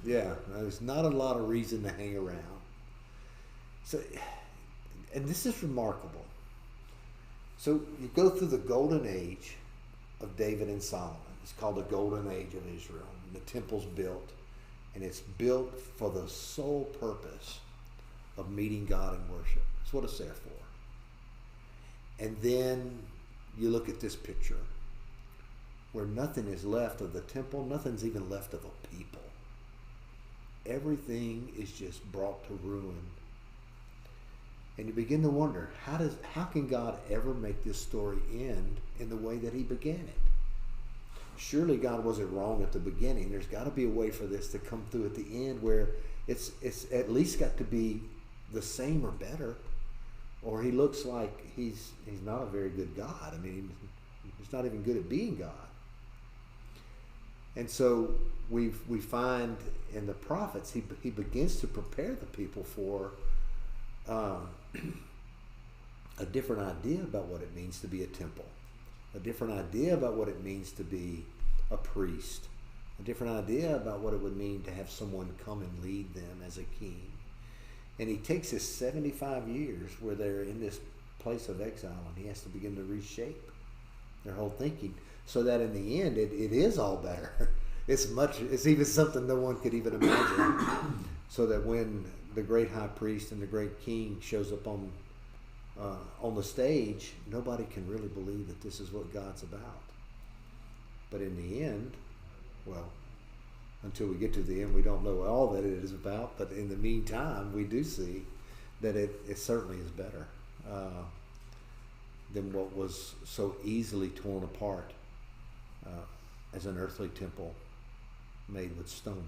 yeah. There's not a lot of reason to hang around. So, and this is remarkable. So you go through the golden age of David and Solomon. It's called the golden age of Israel. And the temple's built, and it's built for the sole purpose of meeting God in worship. That's what it's there for. And then you look at this picture where nothing is left of the temple, nothing's even left of a people. Everything is just brought to ruin. And you begin to wonder, how can God ever make this story end in the way that he began it? Surely God wasn't wrong at the beginning. There's got to be a way for this to come through at the end where it's at least got to be the same or better. Or he looks like he's not a very good God. I mean, he's not even good at being God. And so we find in the prophets, he begins to prepare the people for a different idea about what it means to be a temple, a different idea about what it means to be a priest, a different idea about what it would mean to have someone come and lead them as a king. And he takes his 75 years where they're in this place of exile, and he has to begin to reshape their whole thinking so that in the end it is all better. It's even something no one could even imagine. So that when the great high priest and the great king shows up on the stage, nobody can really believe that this is what God's about. But in the end, well, until we get to the end, we don't know all that it is about. But in the meantime, we do see that it certainly is better than what was so easily torn apart as an earthly temple made with stone.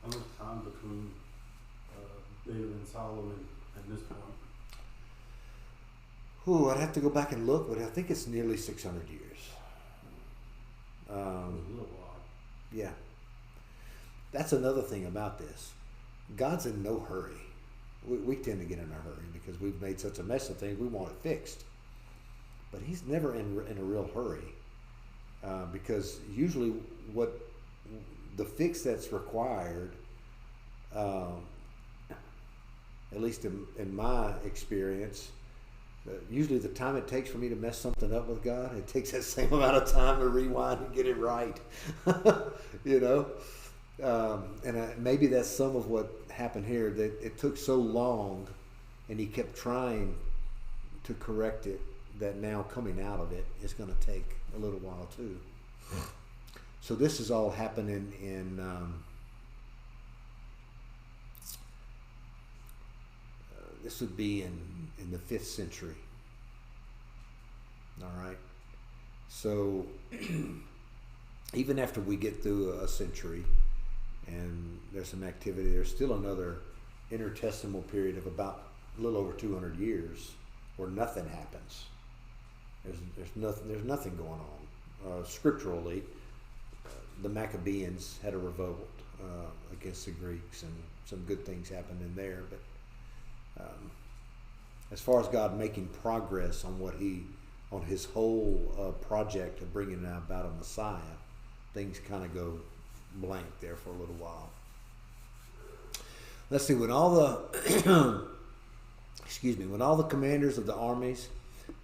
How much time between David and Solomon at this point? I'd have to go back and look, but I think it's nearly 600 years. A little while. Yeah. That's another thing about this. God's in no hurry. We tend to get in a hurry because we've made such a mess of things, we want it fixed. But he's never in a real hurry because usually what the fix that's required, at least in my experience, usually the time it takes for me to mess something up with God, it takes that same amount of time to rewind and get it right. You know? Maybe that's some of what happened here, that it took so long and he kept trying to correct it, that now coming out of it is going to take a little while too. So this is all happening in this would be in the 5th century. All right. So even after we get through a century and there's some activity, there's still another intertestamental period of about a little over 200 years where nothing happens. There's nothing going on. Scripturally, the Maccabees had a revolt against the Greeks, and some good things happened in there. But as far as God making progress on his whole project of bringing about a Messiah, things kind of go blank there for a little while. Let's see. When all the when all the commanders of the armies,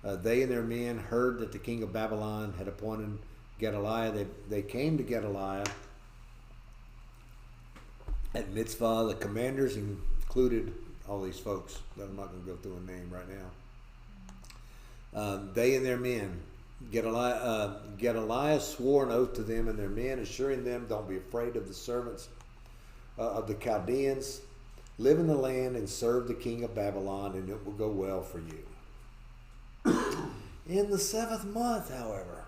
they and their men, heard that the king of Babylon had appointed Gedaliah, they came to Gedaliah at Mitzvah. The commanders included all these folks that I'm not going to go through a name right now. They and their men. Gedaliah swore an oath to them and their men, assuring them, don't be afraid of the servants of the Chaldeans. Live in the land and serve the king of Babylon, and it will go well for you. In the 7th month, however,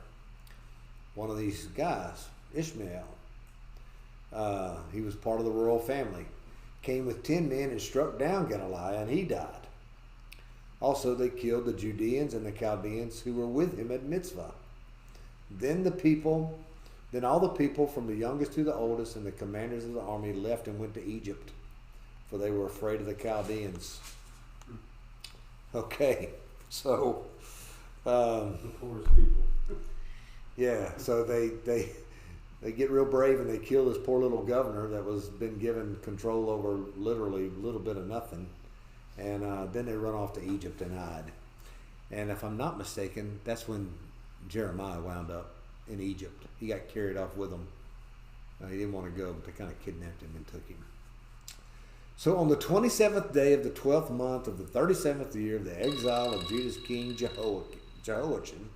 one of these guys, Ishmael, he was part of the royal family, came with 10 men and struck down Gedaliah, and he died. Also, they killed the Judeans and the Chaldeans who were with him at Mitzvah. Then all the people from the youngest to the oldest and the commanders of the army left and went to Egypt, for they were afraid of the Chaldeans. Okay, so The poorest people. yeah, so they get real brave and they kill this poor little governor that was been given control over literally a little bit of nothing, and then they run off to Egypt and hide. And if I'm not mistaken, that's when Jeremiah wound up in Egypt. He got carried off with them. He didn't want to go, but they kind of kidnapped him and took him. So on the 27th day of the 12th month of the 37th year of the exile of Judah's king Jehoiachin,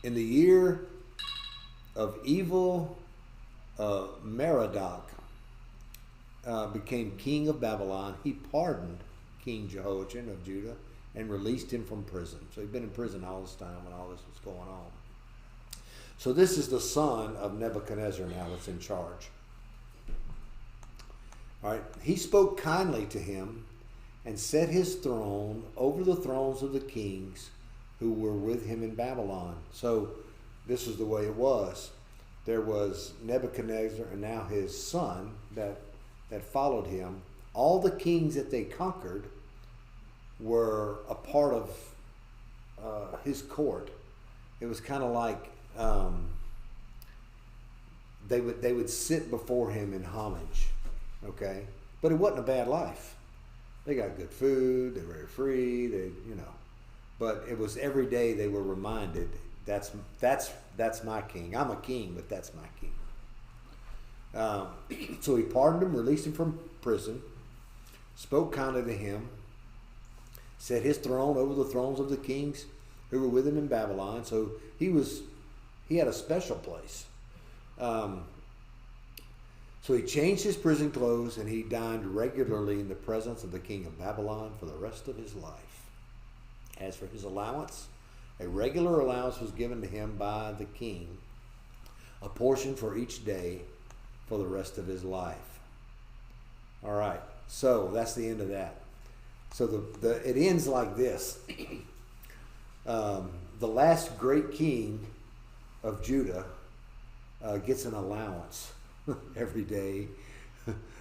in the year of evil, Merodach became king of Babylon. He pardoned King Jehoiachin of Judah and released him from prison. So he'd been in prison all this time when all this was going on. So this is the son of Nebuchadnezzar now that's in charge. All right. He spoke kindly to him and set his throne over the thrones of the kings who were with him in Babylon. So this is the way it was. There was Nebuchadnezzar and now his son that followed him. All the kings that they conquered were a part of his court. It was kind of like they would sit before him in homage. Okay, but it wasn't a bad life. They got good food. They were free. But it was every day they were reminded that's my king. I'm a king, but that's my king. So he pardoned him, released him from prison, spoke kindly to him, set his throne over the thrones of the kings who were with him in Babylon. So he had a special place. So he changed his prison clothes and he dined regularly in the presence of the king of Babylon for the rest of his life. As for his allowance, a regular allowance was given to him by the king, a portion for each day for the rest of his life. All right, so that's the end of that. So it ends like this. The last great king of Judah gets an allowance every day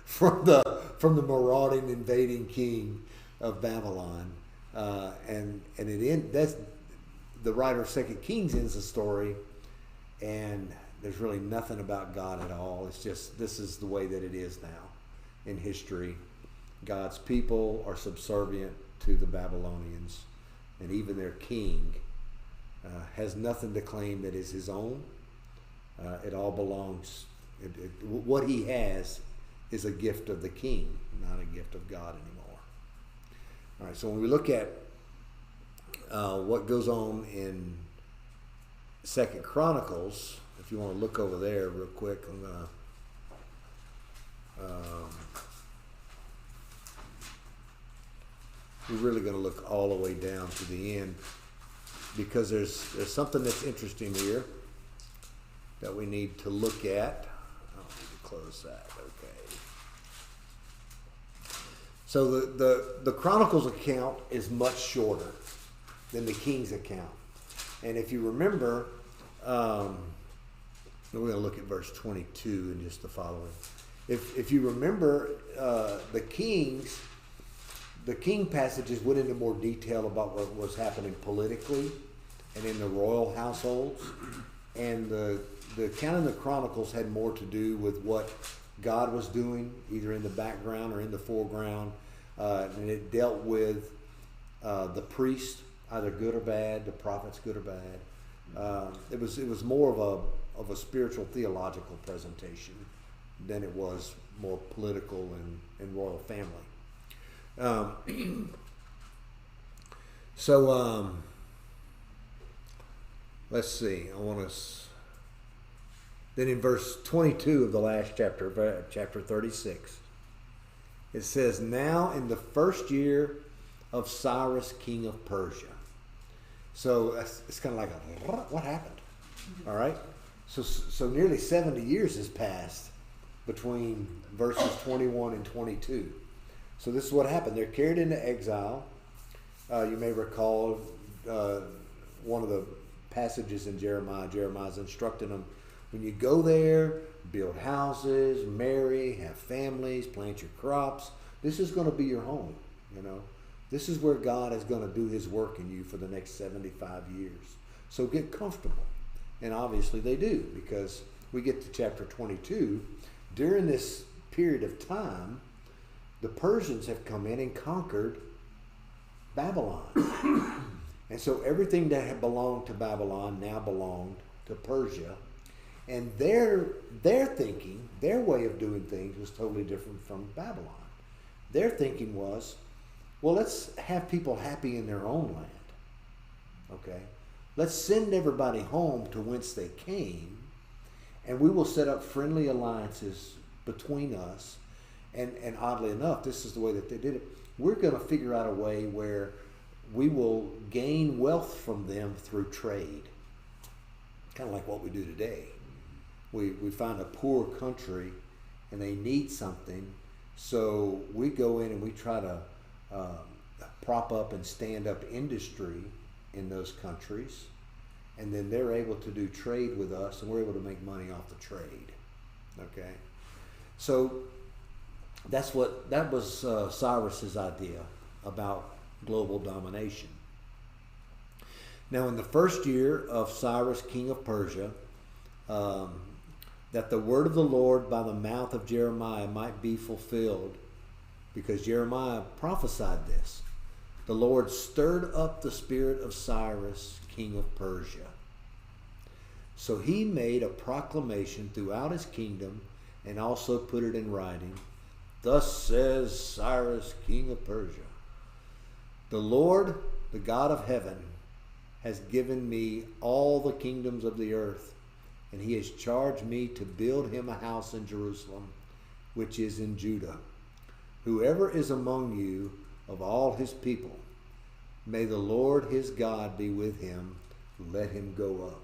from the marauding, invading king of Babylon, and that's the writer of 2 Kings ends the story, and there's really nothing about God at all. It's just this is the way that it is now in history. God's people are subservient to the Babylonians, and even their king has nothing to claim that is his own. It all belongs. What he has is a gift of the king, not a gift of God anymore. All right. So when we look at what goes on in 2 Chronicles, if you want to look over there real quick, I'm gonna. We're really going to look all the way down to the end because there's something that's interesting here that we need to look at. I don't need to close that. Okay. So the Chronicles account is much shorter than the King's account. And if you remember, we're going to look at verse 22 and just the following. If you remember, the King passages went into more detail about what was happening politically and in the royal households. And the account in the Chronicles had more to do with what God was doing, either in the background or in the foreground. And it dealt with the priest, either good or bad, the prophets, good or bad. It was more of a spiritual theological presentation than it was more political and royal family. Let's see. Then in verse 22 of the last chapter, chapter 36, it says, "Now in the first year of Cyrus, king of Persia." So it's kind of like what happened? All right. So nearly 70 years has passed between verses 21 and 22. So this is what happened. They're carried into exile. You may recall one of the passages in Jeremiah. Jeremiah's instructing them, when you go there, build houses, marry, have families, plant your crops. This is going to be your home, you know. This is where God is going to do his work in you for the next 75 years. So get comfortable. And obviously they do, because we get to chapter 22. During this period of time, the Persians have come in and conquered Babylon. And so everything that had belonged to Babylon now belonged to Persia. And their thinking, their way of doing things was totally different from Babylon. Their thinking was, well, let's have people happy in their own land. Okay? Let's send everybody home to whence they came, and we will set up friendly alliances between us. And oddly enough, this is the way that they did it. We're going to figure out a way where we will gain wealth from them through trade. Kind of like what we do today. We find a poor country and they need something, so we go in and we try to prop up and stand up industry in those countries, and then they're able to do trade with us, and we're able to make money off the trade. Okay, so that was Cyrus's idea about global domination. Now, in the first year of Cyrus, king of Persia, that the word of the Lord by the mouth of Jeremiah might be fulfilled, because Jeremiah prophesied this. The Lord stirred up the spirit of Cyrus, king of Persia. So he made a proclamation throughout his kingdom and also put it in writing. Thus says Cyrus, king of Persia, the Lord, the God of heaven, has given me all the kingdoms of the earth, and he has charged me to build him a house in Jerusalem, which is in Judah. Whoever is among you of all his people, may the Lord his God be with him. Let him go up.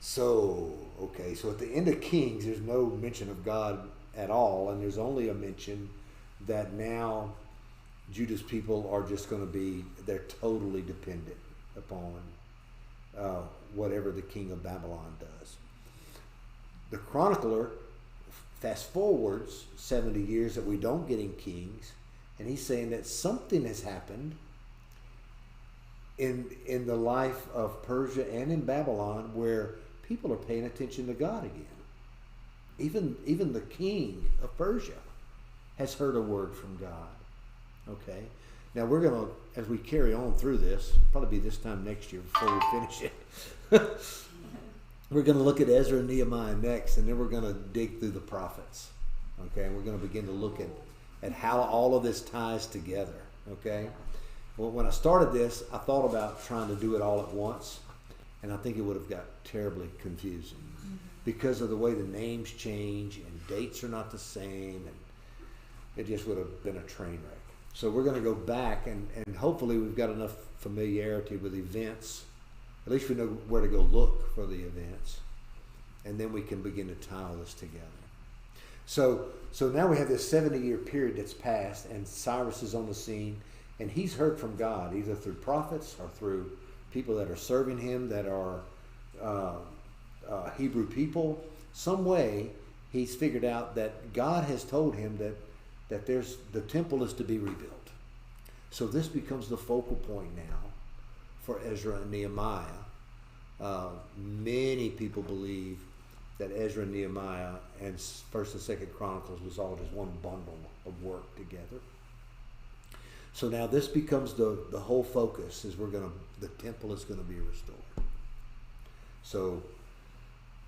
So at the end of Kings, there's no mention of God at all, and there's only a mention that now Judah's people are just going to be, they're totally dependent upon whatever the king of Babylon does. The chronicler fast forwards 70 years that we don't get in Kings, and he's saying that something has happened in the life of Persia and in Babylon where people are paying attention to God again. Even the king of Persia has heard a word from God. Okay? Now we're going to, as we carry on through this, probably be this time next year before we finish it. we're going to look at Ezra and Nehemiah next, and then we're going to dig through the prophets. Okay, and we're going to begin to look at how all of this ties together. Okay, well, when I started this, I thought about trying to do it all at once, and I think it would have got terribly confusing because of the way the names change and dates are not the same, and it just would have been a train wreck. So we're going to go back, and hopefully we've got enough familiarity with events. At least we know where to go look for the events, and then we can begin to tie all this together. So now we have this 70-year period that's passed, and Cyrus is on the scene, and he's heard from God, either through prophets or through people that are serving him that are Hebrew people. Some way he's figured out that God has told him that the temple is to be rebuilt. So this becomes the focal point now for Ezra and Nehemiah. Many people believe that Ezra and Nehemiah and 1st and 2nd Chronicles was all just one bundle of work together. So now this becomes the whole focus is the temple is going to be restored. So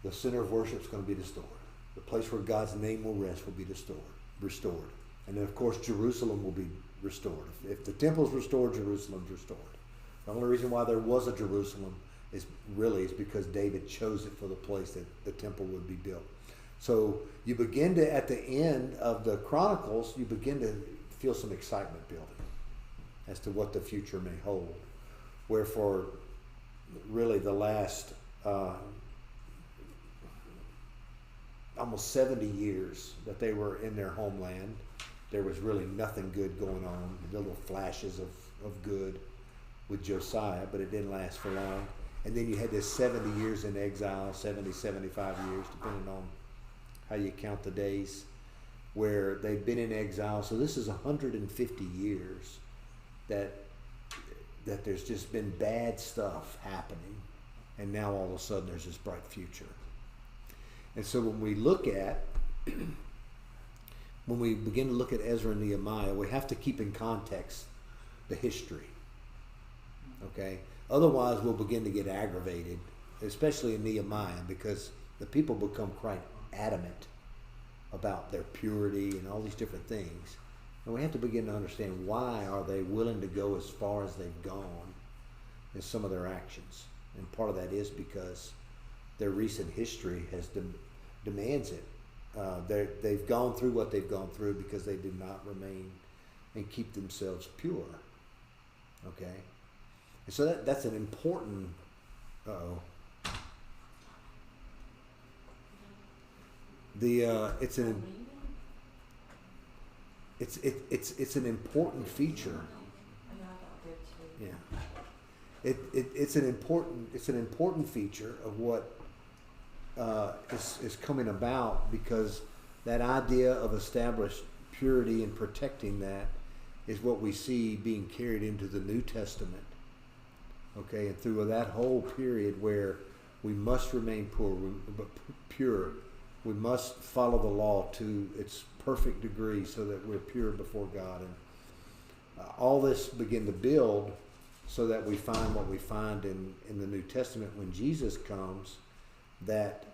the center of worship is going to be restored. The place where God's name will rest will be restored. And then of course Jerusalem will be restored. If the temple is restored, Jerusalem's restored. The only reason why there was a Jerusalem is because David chose it for the place that the temple would be built. So you begin to, at the end of the Chronicles, you begin to feel some excitement building as to what the future may hold. Where for really the last almost 70 years that they were in their homeland, there was really nothing good going on. Little flashes of good with Josiah, but it didn't last for long. And then you had this 70 years in exile, 70, 75 years, depending on how you count the days, where they've been in exile. So this is 150 years that there's just been bad stuff happening. And now all of a sudden there's this bright future. And so when we begin to look at Ezra and Nehemiah, we have to keep in context the history. Okay? Otherwise, we'll begin to get aggravated, especially in Nehemiah, because the people become quite adamant about their purity and all these different things. And we have to begin to understand why are they willing to go as far as they've gone in some of their actions. And part of that is because their recent history demands it. They've gone through what they've gone through because they did not remain and keep themselves pure. Okay? And so that's an important. It's an important feature. Yeah. It's an important feature of what is coming about, because that idea of established purity and protecting that is what we see being carried into the New Testament. Okay, and through that whole period where we must remain pure, we must follow the law to its perfect degree so that we're pure before God. And all this begin to build so that we find what we find in the New Testament when Jesus comes, that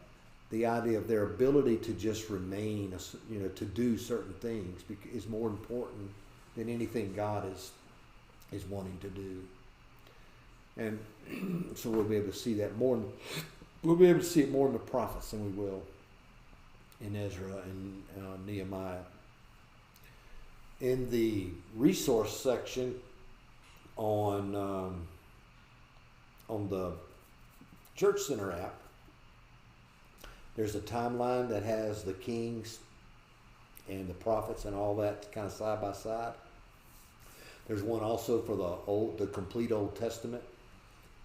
the idea of their ability to just remain, to do certain things is more important than anything God is wanting to do. And so we'll be able to see that more. We'll be able to see it more in the prophets than we will in Ezra and Nehemiah. In the resource section on the Church Center app, there's a timeline that has the kings and the prophets and all that kind of side by side. There's one also for the complete Old Testament.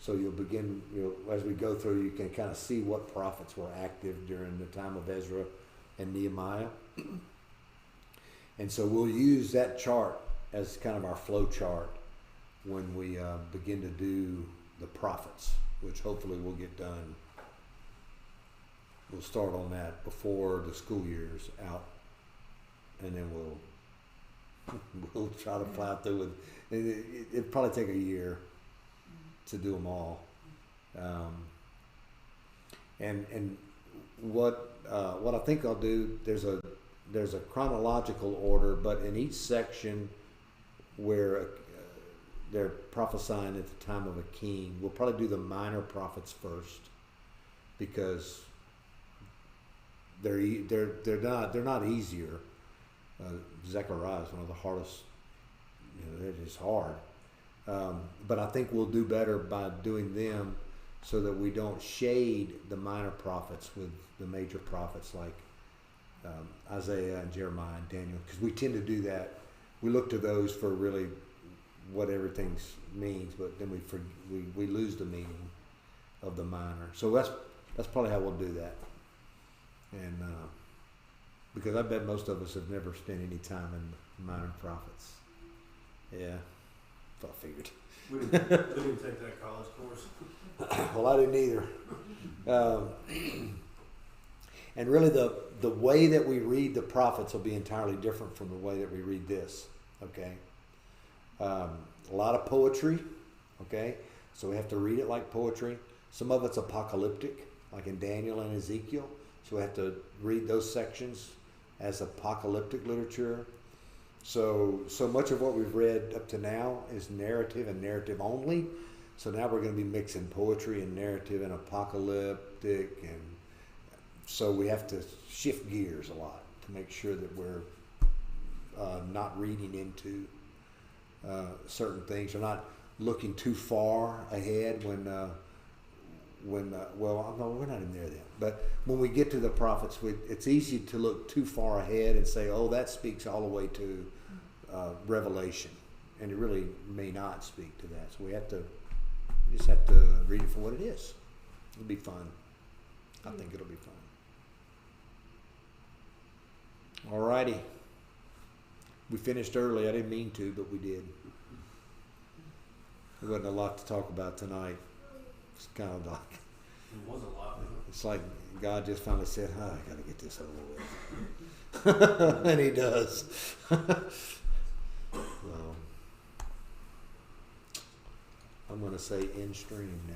So you'll begin, as we go through, you can kind of see what prophets were active during the time of Ezra and Nehemiah. And so we'll use that chart as kind of our flow chart when we begin to do the prophets, which hopefully we'll get done. We'll start on that before the school year's out, and then we'll try to plow through it. It'll probably take a year to do them all. And what I think I'll do, there's a chronological order, but in each section where they're prophesying at the time of a king, we'll probably do the minor prophets first, because they're not easier. Zechariah is one of the hardest. It is hard. But I think we'll do better by doing them, so that we don't shade the minor prophets with the major prophets like Isaiah and Jeremiah and Daniel, because we tend to do that. We look to those for really what everything means, but then we lose the meaning of the minor. So that's probably how we'll do that. And because I bet most of us have never spent any time in minor prophets. Yeah, I figured. We didn't take that college course. Well, I didn't either. And really, the way that we read the prophets will be entirely different from the way that we read this. Okay. A lot of poetry. Okay. So we have to read it like poetry. Some of it's apocalyptic, like in Daniel and Ezekiel. So we have to read those sections as apocalyptic literature. So much of what we've read up to now is narrative and narrative only. So now we're going to be mixing poetry and narrative and apocalyptic, and so we have to shift gears a lot to make sure that we're not reading into certain things, or not looking too far ahead when we're not in there then. But when we get to the prophets, it's easy to look too far ahead and say, oh, that speaks all the way to Revelation. And it really may not speak to that. So we just have to read it for what it is. It'll be fun. I think it'll be fun. Alrighty. We finished early. I didn't mean to, but we did. There wasn't a lot to talk about tonight. It's kind of like, It was a lot. it's like God just finally said, I got to get this over with. And he does. So, I'm going to say end stream now.